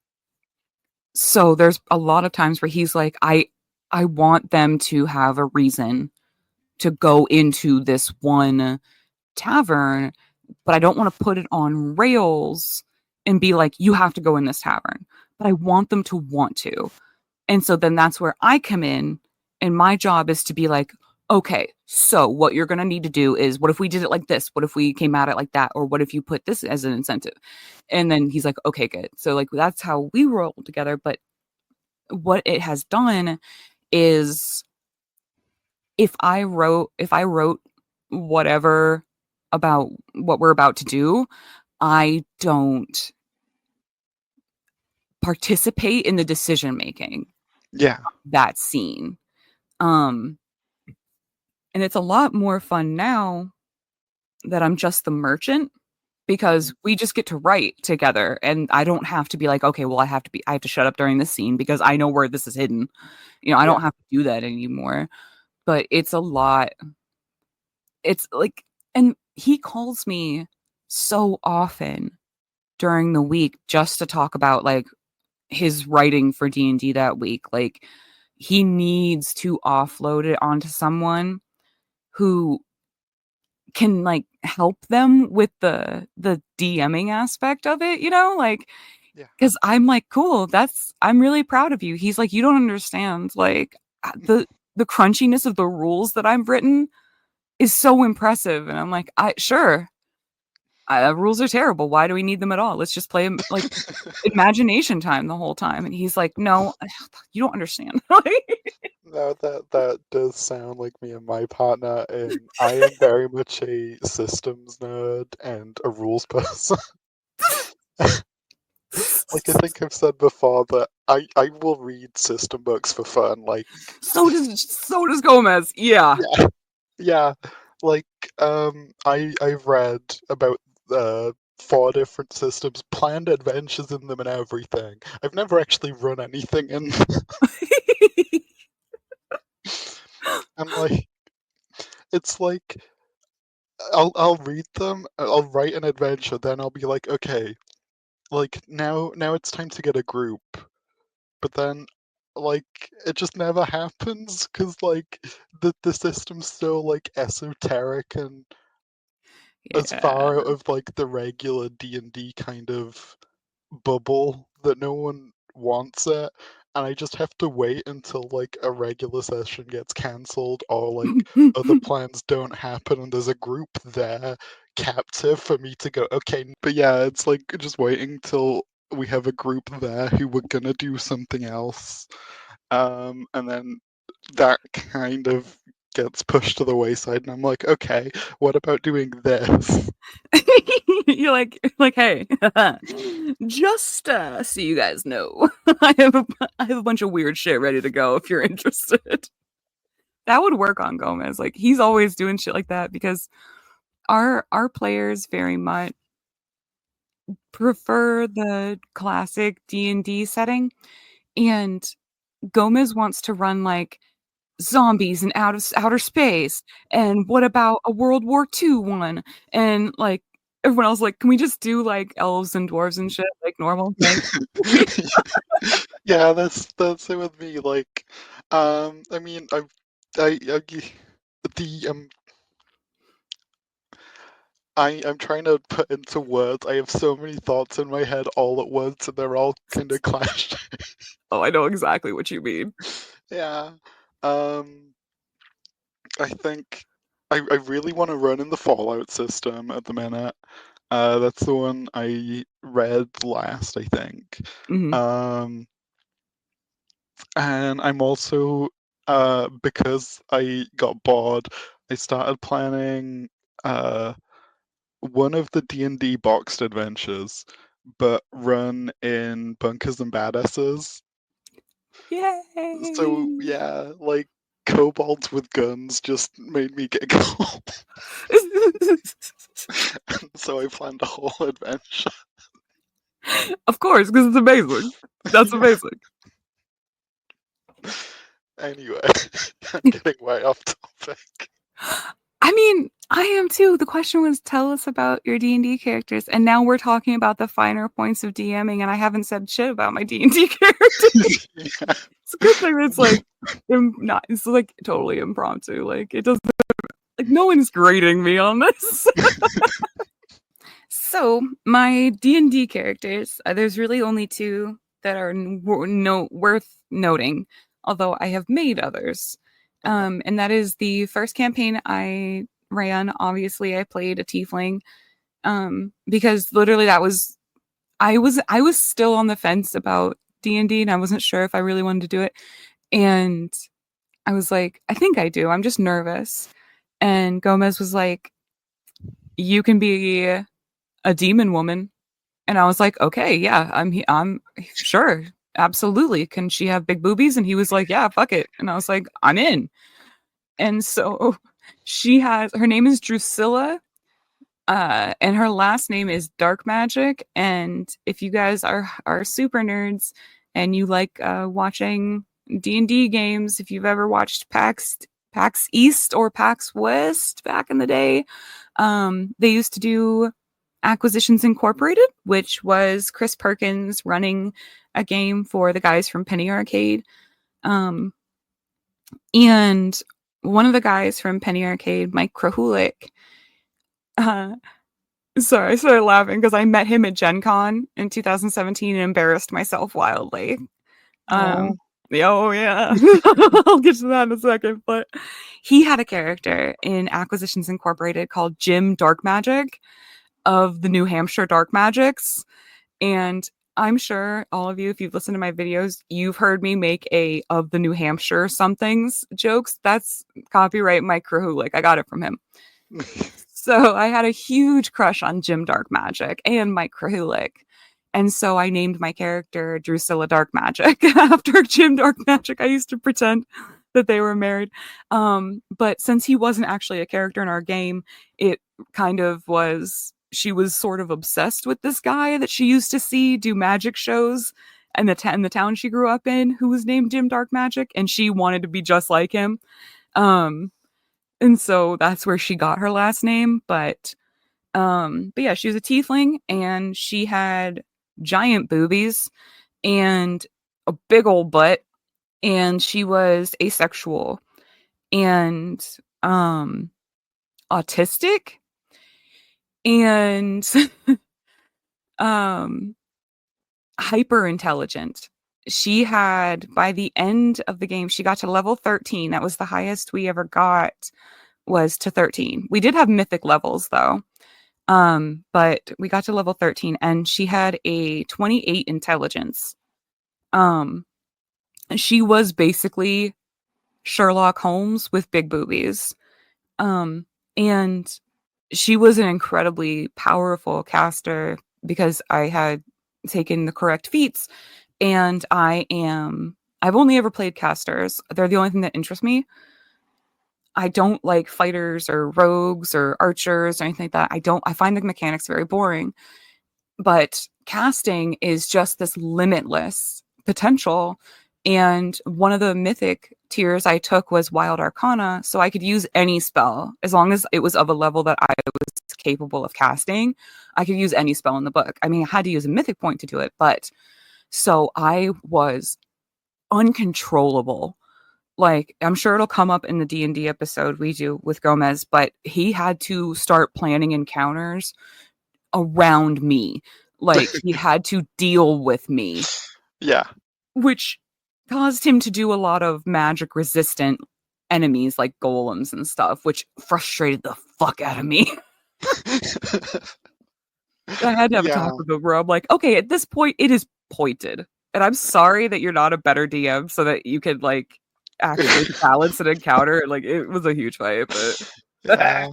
so there's a lot of times where he's like, I want them to have a reason to go into this one tavern, but I don't want to put it on rails and be like, you have to go in this tavern. But I want them to want to. And so then that's where I come in, and my job is to be like, okay, so what you're going to need to do is, what if we did it like this? What if we came at it like that? Or what if you put this as an incentive? And then he's like, okay, good. So like that's how we roll together. But what it has done is, if I wrote whatever about what we're about to do, I don't participate in the decision making Yeah. that scene. Um and it's a lot more fun now that I'm just the merchant, because Mhm. we just get to write together, and I don't have to be like, okay, well I have to shut up during this scene because I know where this is hidden. I Yeah. don't have to do that anymore. But it's a lot. It's like, and he calls me so often during the week just to talk about like his writing for D&D that week. Like he needs to offload it onto someone who can like help them with the DMing aspect of it, like, Yeah. cuz I'm like, cool, I'm really proud of you. He's like, you don't understand, like the crunchiness of the rules that I've written is so impressive. And I'm like, I sure. Rules are terrible. Why do we need them at all? Let's just play like imagination time the whole time. And he's like, no, you don't understand. No, that does sound like me and my partner, and I am very much a systems nerd and a rules person. Like I think I've said before that I will read system books for fun. Like So does Gomez. Yeah. yeah, yeah. Like I've read about 4 different systems, planned adventures in them and everything. I've never actually run anything in and like it's like I'll read them, I'll write an adventure, then I'll be like, okay, like now it's time to get a group. But then like it just never happens because like the system's so like esoteric and as Yeah. far out of like the regular D&D kind of bubble that no one wants it, and I just have to wait until like a regular session gets cancelled or like other plans don't happen and there's a group there captive for me to go, okay. But yeah, it's like just waiting till we have a group there who were gonna do something else. And then that kind of gets pushed to the wayside and I'm like, okay, what about doing this? You're like, hey, just so you guys know, I have a bunch of weird shit ready to go if you're interested. That would work on Gomez. Like he's always doing shit like that because our players very much prefer the classic D&D setting, and Gomez wants to run like zombies and out of outer space, and what about a World War II one? And like everyone else, like, can we just do like elves and dwarves and shit like normal? Thanks. Yeah, that's it with me. Like, I mean, I the I'm trying to put into words. I have so many thoughts in my head all at once, and they're all kind of clashed. Oh, I know exactly what you mean. Yeah. Um, I think I really want to run in the Fallout system at the minute. That's the one I read last, I think. Mhm. Um, and I'm also because I got bored, I started planning one of the D&D boxed adventures, but run in bunkers and badasses. So Yay! yeah, like kobolds with guns just made me giggle. So I planned a whole adventure. Of course, because it's amazing. That's Yeah. amazing. Anyway, I'm getting way off topic. I mean, I am too. The question was, tell us about your D&D characters, and now we're talking about the finer points of DMing, and I haven't said shit about my D&D character. Yeah. It's a good thing it's like not. It's like totally impromptu. Like it doesn't. Like no one's grading me on this. So my D&D characters, there's really only two that are worth noting, although I have made others. Uh-huh. And that is the first campaign I ran. Obviously, I played a tiefling, because literally I was still on the fence about D&D, and I wasn't sure if I really wanted to do it. And I was like, I think I do. I'm just nervous. And Gomez was like, you can be a demon woman. And I was like, okay, yeah, I'm sure. Absolutely. Can she have big boobies? And he was like, yeah, fuck it. And I was like, I'm in. And so her name is Drusilla, and her last name is Dark Magic. And if you guys are super nerds and you like watching D&D games, if you've ever watched PAX East or PAX West back in the day, they used to do Acquisitions Incorporated, which was Chris Perkins running a game for the guys from Penny Arcade. Um, and one of the guys from Penny Arcade, Mike Krahulik, uh, sorry, I started laughing because I met him at Gen Con in 2017 and embarrassed myself wildly. Oh. Um, oh yeah, I'll get to that in a second. But he had a character in Acquisitions Incorporated called Jim Dark Magic, of the New Hampshire dark magics. And I'm sure all of you, if you've listened to my videos, you've heard me make a of the New Hampshire somethings jokes. That's copyright Mike Krahulik. I got it from him. So I had a huge crush on Jim Dark Magic and Mike Krahulik. And so I named my character Drusilla Dark Magic after Jim Dark Magic. I used to pretend that they were married. But since he wasn't actually a character in our game, it kind of was, she was sort of obsessed with this guy that she used to see do magic shows in the town she grew up in, who was named Jim Dark Magic, and she wanted to be just like him. Um, and so that's where she got her last name. But yeah, she was a tiefling and she had giant boobies and a big old butt, and she was asexual and autistic and um hyper intelligent. She had, by the end of the game, she got to level 13. That was the highest we ever got, was to 13. We did have mythic levels though. But we got to level 13 and she had a 28 intelligence. Um, she was basically Sherlock Holmes with big boobies. Um, and she was an incredibly powerful caster because I had taken the correct feats, and I've only ever played casters. They're the only thing that interests me. I don't like fighters or rogues or archers or anything like that. I find the mechanics very boring. But casting is just this limitless potential. And one of the mythic tiers I took was Wild Arcana, so I could use any spell as long as it was of a level that I was capable of casting. I could use any spell in the book. I mean, I had to use a mythic point to do it, but so I was uncontrollable. Like, I'm sure it'll come up in the D&D episode we do with Gomez, but he had to start planning encounters around me. Like, he had to deal with me, Yeah. which caused him to do a lot of magic resistant enemies like golems and stuff, which frustrated the fuck out of me. I had to have a Yeah. talk with him where I'm like, okay, at this point, it is pointed. And I'm sorry that you're not a better DM so that you could, like, actually balance an encounter. Like, it was a huge fight, but Yeah.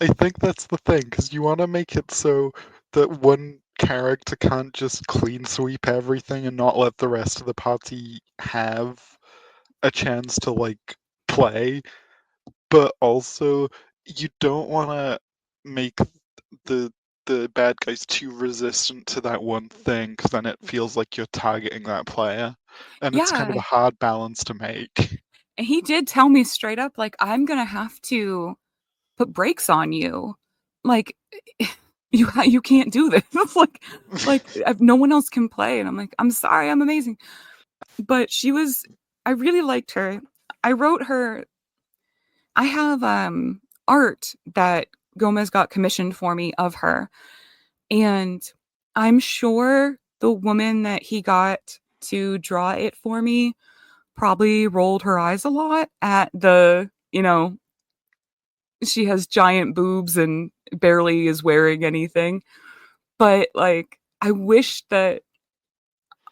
I think that's the thing, because you want to make it so that one character can't just clean sweep everything and not let the rest of the party have a chance to, like, play. But also, you don't want to make the the bad guys too resistant to that one thing, because then it feels like you're targeting that player, and it's kind of yeah. a hard balance to make. And he did tell me straight up, like, I'm gonna have to put brakes on you. Like, you can't do this. No one else can play. And I'm like, I'm sorry, I'm amazing. But I really liked her. I wrote her. I have art that Gomez got commissioned for me of her, and I'm sure the woman that he got to draw it for me probably rolled her eyes a lot at she has giant boobs and barely is wearing anything. But, like, I wish that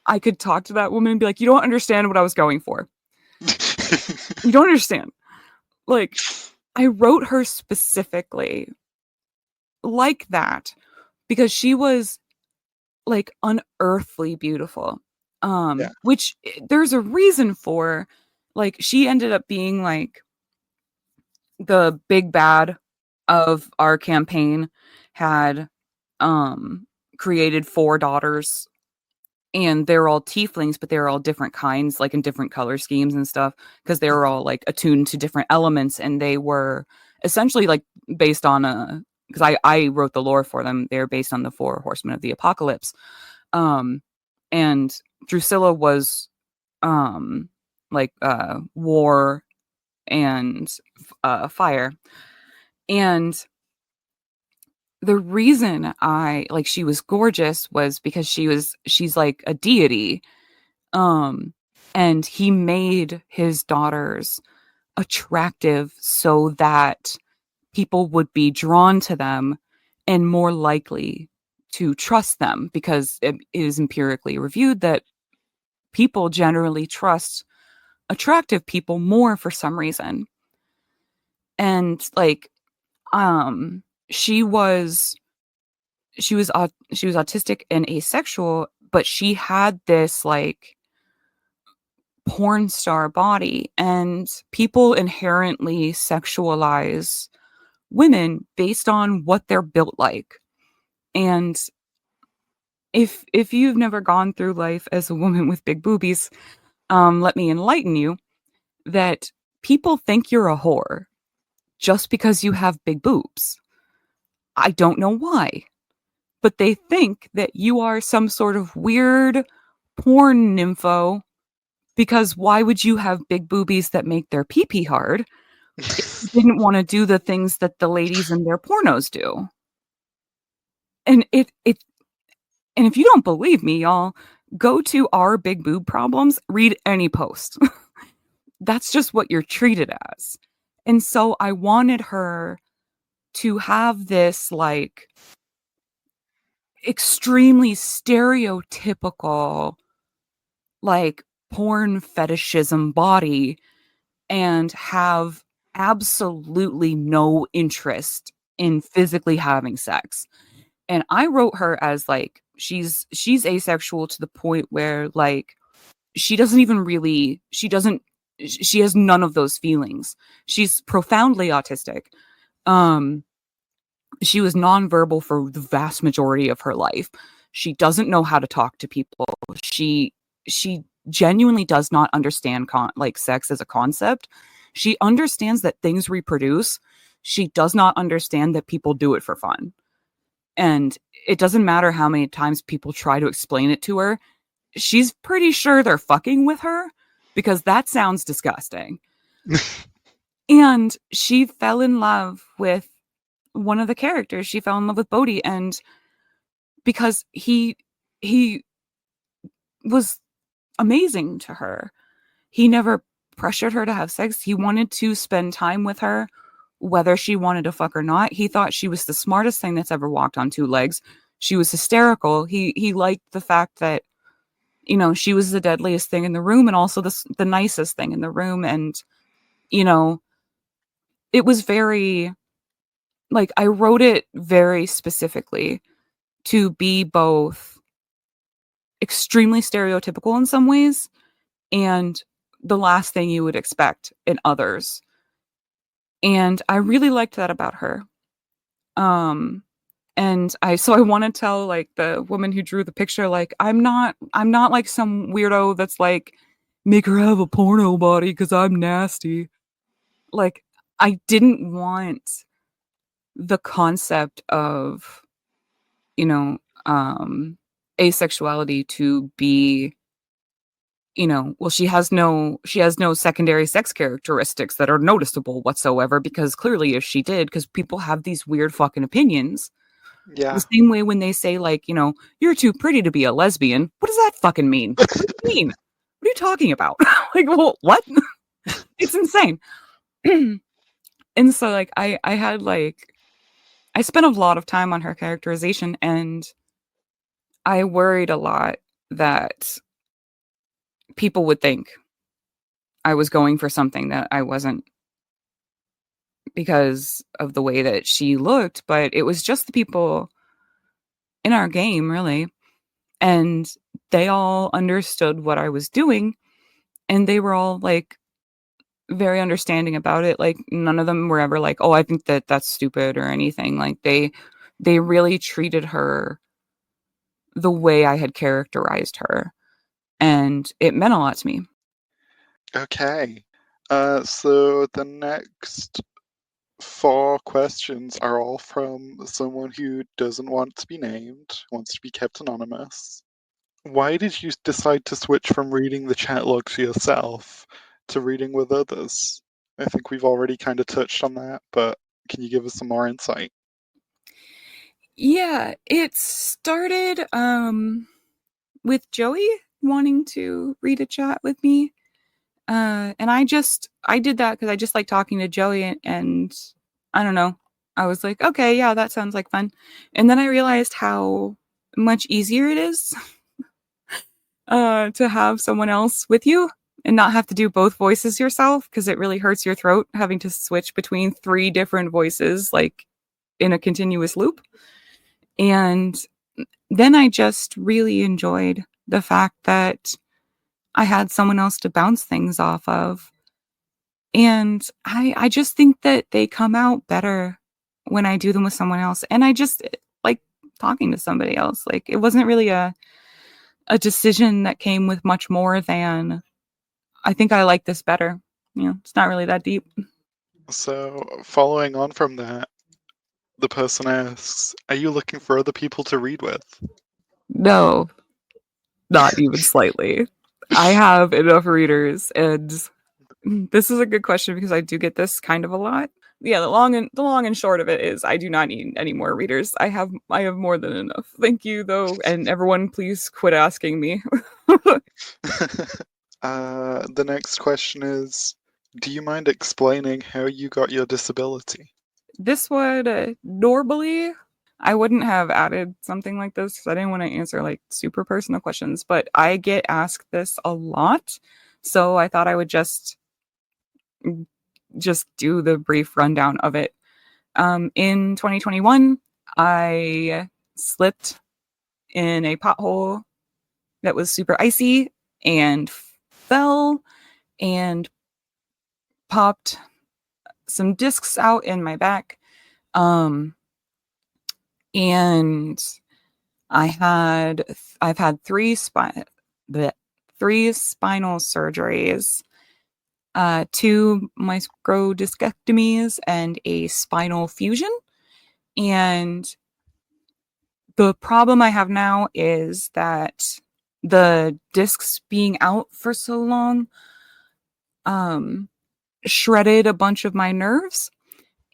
I could talk to that woman and be like, you don't understand what I was going for. You don't understand. Like, I wrote her specifically like that because she was, like, unearthly beautiful. Yeah. Which there's a reason for. Like, she ended up being, like, the big bad of our campaign, had created 4 daughters, and they're all tieflings, but they're all different kinds, like in different color schemes and stuff, because they were all, like, attuned to different elements, and they were essentially, like, based on because I wrote the lore for them. They're based on the 4 horsemen of the apocalypse. And Drusilla was like war and fire. And the reason she was gorgeous was because she's like a deity. And he made his daughters attractive so that people would be drawn to them and more likely to trust them, because it is empirically reviewed that people generally trust attractive people more for some reason. And like, um she was she was autistic and asexual, but she had this like porn star body, and people inherently sexualize women based on what they're built like. And if you've never gone through life as a woman with big boobies, let me enlighten you that people think you're a whore just because you have big boobs. I don't know why, but they think that you are some sort of weird porn nympho, because why would you have big boobies that make their pee pee hard if you didn't want to do the things that the ladies in their pornos do? And and if you don't believe me, y'all, go to our big boob problems, read any post. That's just what you're treated as. And so I wanted her to have this like extremely stereotypical like porn fetishism body, and have absolutely no interest in physically having sex. And I wrote her as like she's asexual to the point where like she doesn't even really she has none of those feelings. She's profoundly autistic. Um she was nonverbal for the vast majority of her life. She doesn't know how to talk to people. She genuinely does not understand like sex as a concept. She understands that things reproduce. She does not understand that people do it for fun. And it doesn't matter how many times people try to explain it to her. She's pretty sure they're fucking with her, because that sounds disgusting. And she fell in love with one of the characters. She fell in love with Bodhi, and because he was amazing to her. He never pressured her to have sex. He wanted to spend time with her, whether she wanted to fuck or not. He thought she was the smartest thing that's ever walked on two legs. She was hysterical. He liked the fact that, you know, she was the deadliest thing in the room, and also the nicest thing in the room. And, you know, it was very like, I wrote it very specifically to be both extremely stereotypical in some ways and the last thing you would expect in others. And I really liked that about her. Um and I want to tell like the woman who drew the picture, like, I'm not like some weirdo that's like, make her have a porno body cuz I'm nasty. Like, I didn't want the concept of, you know, um asexuality to be, you know, well, she has no secondary sex characteristics that are noticeable whatsoever, because clearly if she did, because people have these weird fucking opinions. The Yeah. same way when they say, like, you know, you're too pretty to be a lesbian. What does that fucking mean? What do you mean? What are you talking about? Like, well, what? It's insane. And so like I had like I spent a lot of time on her characterization, and I worried a lot that people would think I was going for something that I wasn't, because of the way that she looked, but it was just the people in our game, really. And they all understood what I was doing, and they were all like very understanding about it. Like, none of them were ever like, "Oh, I think that that's stupid," or anything. Like, they really treated her the way I had characterized her, and it meant a lot to me. Okay. So the next four questions are all from someone who doesn't want to be named, wants to be kept anonymous. Why did you decide to switch from reading the chat logs yourself to reading with others? I think we've already kind of touched on that, but can you give us some more insight? Yeah, it started with Joey wanting to read a chat with me. And I did that because I just like talking to Joey, and I don't know. I was like, okay, yeah, that sounds like fun. And then I realized how much easier it is to have someone else with you and not have to do both voices yourself because it really hurts your throat having to switch between three different voices like in a continuous loop. And then I just really enjoyed the fact that I had someone else to bounce things off of. And I just think that they come out better when I do them with someone else. And I just like talking to somebody else. Like it wasn't really a decision that came with much more than I think I like this better. You know, it's not really that deep. So, following on from that, the person asks, "Are you looking for other people to read with?" No, not even slightly. I have enough readers, and this is a good question because I do get this kind of a lot. Yeah, the long and short of it is I do not need any more readers. I have more than enough. Thank you though, and everyone please quit asking me. The next question is, do you mind explaining how you got your disability? This would normally I wouldn't have added something like this because I didn't want to answer like super personal questions, but I get asked this a lot, so I thought I would just do the brief rundown of it. In 2021, I slipped in a pothole that was super icy and fell and popped some discs out in my back. Um, and I've had three spinal surgeries, two microdiscectomies, and a spinal fusion. And the problem I have now is that the discs being out for so long um, shredded a bunch of my nerves.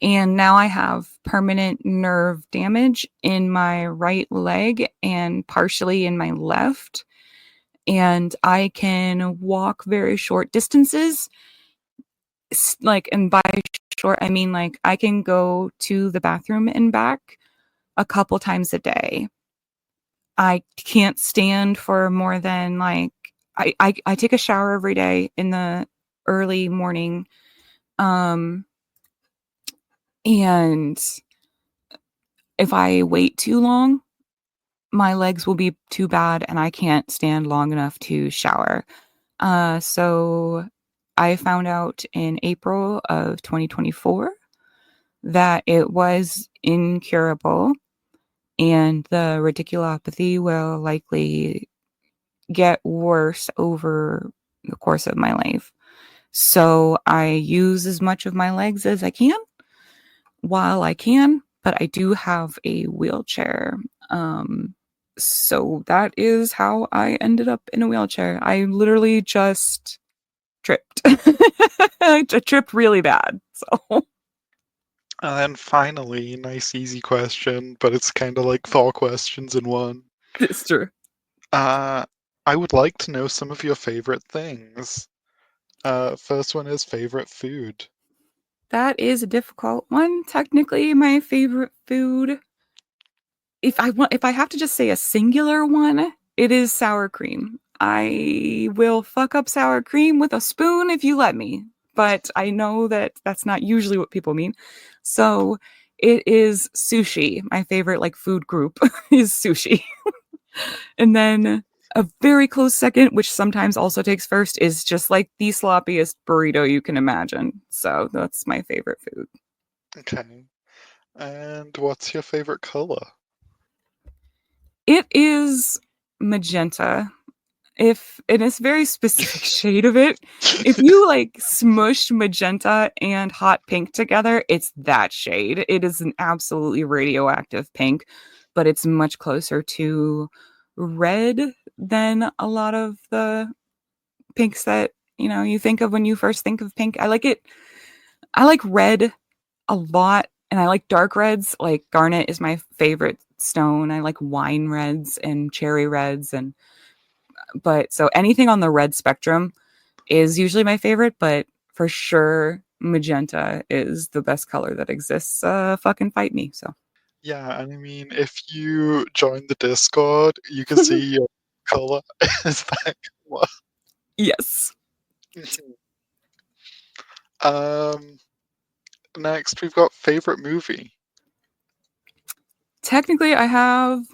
And now I have permanent nerve damage in my right leg and partially in my left. And I can walk very short distances. Like, and by short, I mean like I can go to the bathroom and back a couple times a day. I can't stand for more than like I take a shower every day in the early morning. Um and if I wait too long, my legs will be too bad and I can't stand long enough to shower. So I found out in April of 2024 that it was incurable and the radiculopathy will likely get worse over the course of my life. So I use as much of my legs as I can while I can, but I do have a wheelchair. Um, so that is how I ended up in a wheelchair. I literally just tripped. I tripped really bad. So And then finally, nice easy question, but it's kind of like four questions in one. it's true. Uh, I would like to know some of your favorite things. First one is favorite food. That is a difficult one. Technically, my favorite food, if I have to just say a singular one, it is sour cream. I will fuck up sour cream with a spoon if you let me, but I know that that's not usually what people mean. So it is sushi. My favorite like food group is sushi. And then a very close second, which sometimes also takes first, is just like the sloppiest burrito you can imagine. So that's my favorite food. Okay. And what's your favorite color? It is magenta. If in a very specific shade of it, if you like smush magenta and hot pink together, it's that shade. It is an absolutely radioactive pink, but it's much closer to red than a lot of the pinks that you think of when you first think of pink. I like red a lot, and I like dark reds. Like garnet is my favorite stone. I like wine reds and cherry reds, and but so anything on the red spectrum is usually my favorite, but for sure magenta is the best color that exists. Fucking fight me. So Yeah, and I mean, if you join the Discord, you can see your color is that color. yes. Um, Next we've got favorite movie. Technically, I have.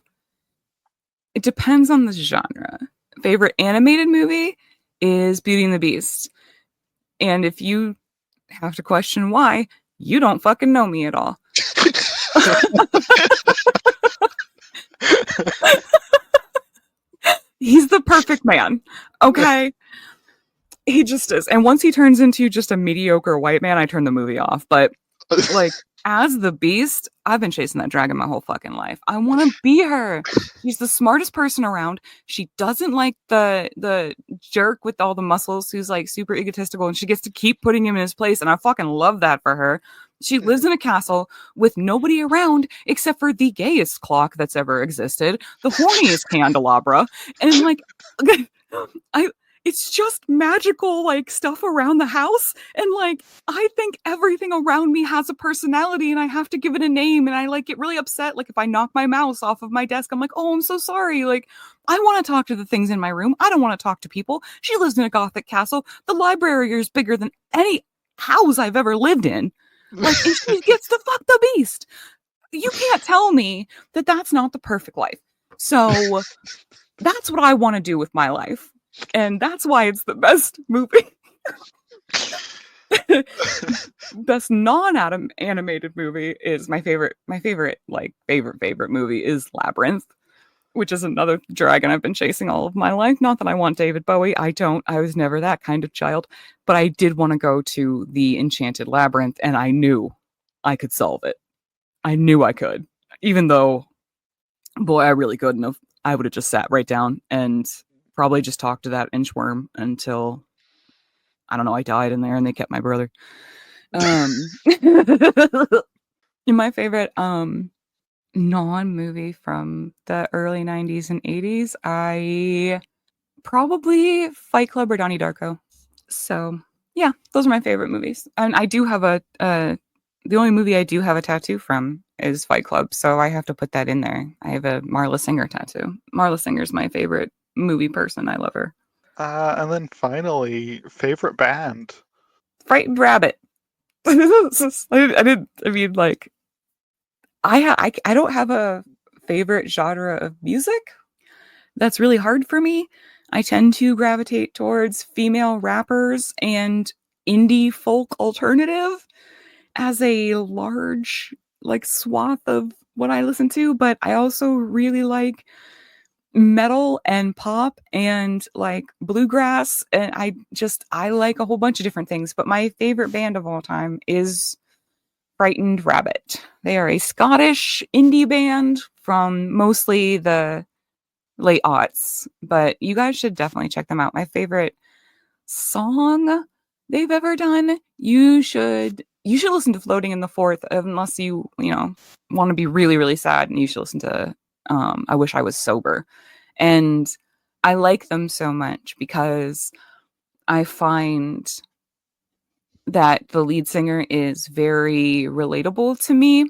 It depends on the genre. Favorite animated movie is Beauty and the Beast. And if you have to question why, you don't fucking know me at all. He's the perfect man. Okay. He just is. And once he turns into just a mediocre white man, I turn the movie off. But like as the Beast, I've been chasing that dragon my whole fucking life. I want to be her. She's the smartest person around. She doesn't like the jerk with all the muscles who's like super egotistical, and she gets to keep putting him in his place, and I fucking love that for her. She lives in a castle with nobody around except for the gayest clock that's ever existed, the horniest candelabra, and like I it's just magical like stuff around the house, and like I think everything around me has a personality and I have to give it a name, and I like get really upset like if I knock my mouse off of my desk. I'm like, "Oh, I'm so sorry." Like I want to talk to the things in my room. I don't want to talk to people. She lives in a gothic castle. The library is bigger than any house I've ever lived in. Like and she gets to fuck the Beast. You can't tell me that that's not the perfect life. So that's what I want to do with my life. And that's why it's the best movie. Best non-animated movie is my favorite favorite movie is Labyrinth, which is another dragon I've been chasing all of my life. Not that I want David Bowie. I don't. I was never that kind of child. But I did want to go to the Enchanted Labyrinth, and I knew I could solve it. I knew I could. Even though, boy, I really couldn't have. I would have just sat right down and probably just talked to that inchworm until, I don't know, I died in there and they kept my brother. My favorite non-movie from the early 90s and 80s, I probably Fight Club or Donnie Darko. So yeah, those are my favorite movies. And I do have the only movie I do have a tattoo from is Fight Club, so I have to put that in there. I have a Marla Singer tattoo. Marla Singer's my favorite movie person. I love her. And then finally, favorite band. Frightened Rabbit. I didn't. I mean, like, I don't have a favorite genre of music. That's really hard for me. I tend to gravitate towards female rappers and indie folk alternative as a large like swath of what I listen to, but I also really like metal and pop and like bluegrass, and I like a whole bunch of different things, but my favorite band of all time is Frightened Rabbit. They are a Scottish indie band from mostly the late aughts, but you guys should definitely check them out. My favorite song they've ever done, you should listen to Floating in the Fourth, unless you want to be really really sad, and you should listen to I Wish I Was Sober. And I like them so much because I find that the lead singer is very relatable to me.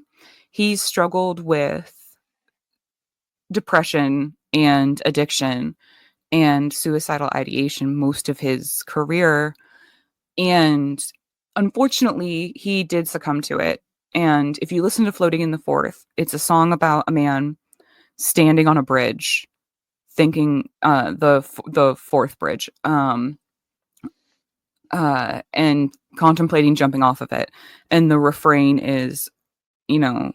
He struggled with depression and addiction and suicidal ideation most of his career. And unfortunately, he did succumb to it. And if you listen to Floating in the Fourth, it's a song about a man standing on a bridge, thinking the fourth bridge, and contemplating jumping off of it. And the refrain is, I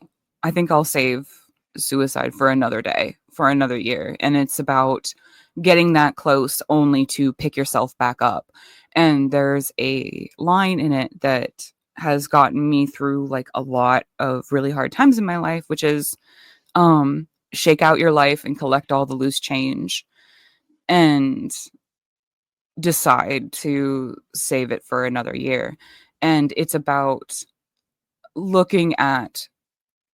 think I'll save suicide for another day, for another year. And it's about getting that close only to pick yourself back up. And there's a line in it that has gotten me through like a lot of really hard times in my life, which is shake out your life and collect all the loose change and decide to save it for another year. And it's about looking at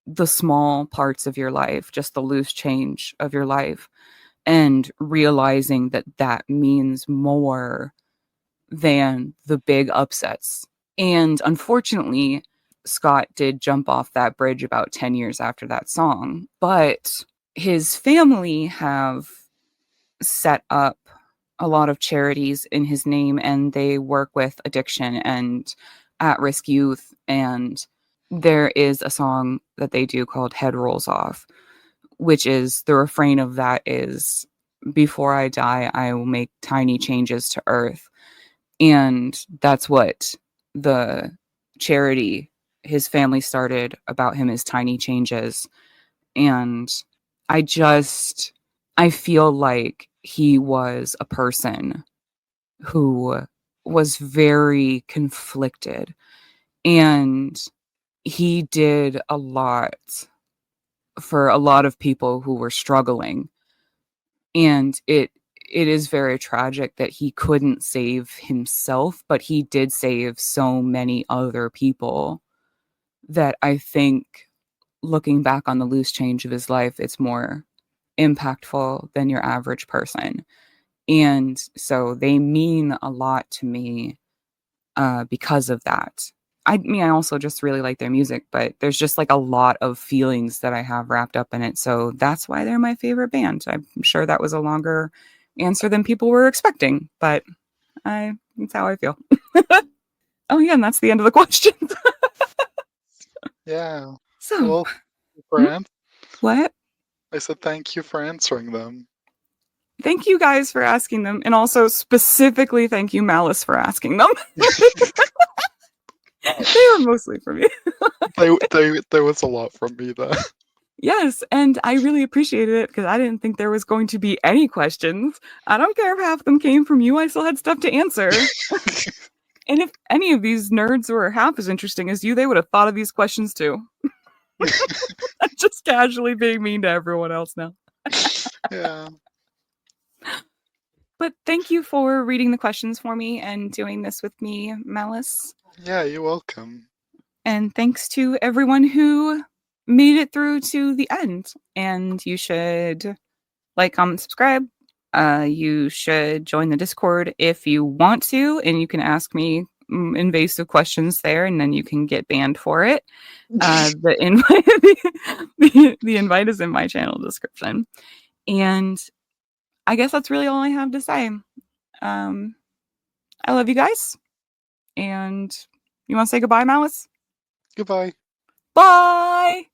the small parts of your life, just the loose change of your life, and realizing that that means more than the big upsets And unfortunately, Scott did jump off that bridge about 10 years after that song. But his family have set up a lot of charities in his name, and they work with addiction and at-risk youth. And there is a song that they do called Head Rolls Off, which is the refrain of that is, before I die, I will make tiny changes to earth. And that's what the charity his family started about him, is tiny changes. And I just, I feel like he was a person who was very conflicted, and he did a lot for a lot of people who were struggling. And it is very tragic that he couldn't save himself, but he did save so many other people that I think, looking back on the loose change of his life, it's more impactful than your average person. And so they mean a lot to me because of that. I mean, I also just really like their music, but there's just like a lot of feelings that I have wrapped up in it. So that's why they're my favorite band. I'm sure that was a longer answer than people were expecting, but that's how I feel. Oh, yeah, and that's the end of the questions. Yeah. So, Well, for hmm? What? I said thank you for answering them. Thank you guys for asking them, and also specifically thank you, Malice, for asking them. They were mostly for me. There was a lot from me there. Yes, and I really appreciated it because I didn't think there was going to be any questions. I don't care if half of them came from you, I still had stuff to answer. And if any of these nerds were half as interesting as you, they would have thought of these questions too. I'm just casually being mean to everyone else now. Yeah. But thank you for reading the questions for me and doing this with me, Malice. Yeah, you're welcome. And thanks to everyone who made it through to the end. And you should like, comment, subscribe. You should join the Discord if you want to, and you can ask me invasive questions there, and then you can get banned for it. The invite, the invite is in my channel description. And I guess that's really all I have to say. I love you guys. And you want to say goodbye, Malice? Goodbye. Bye!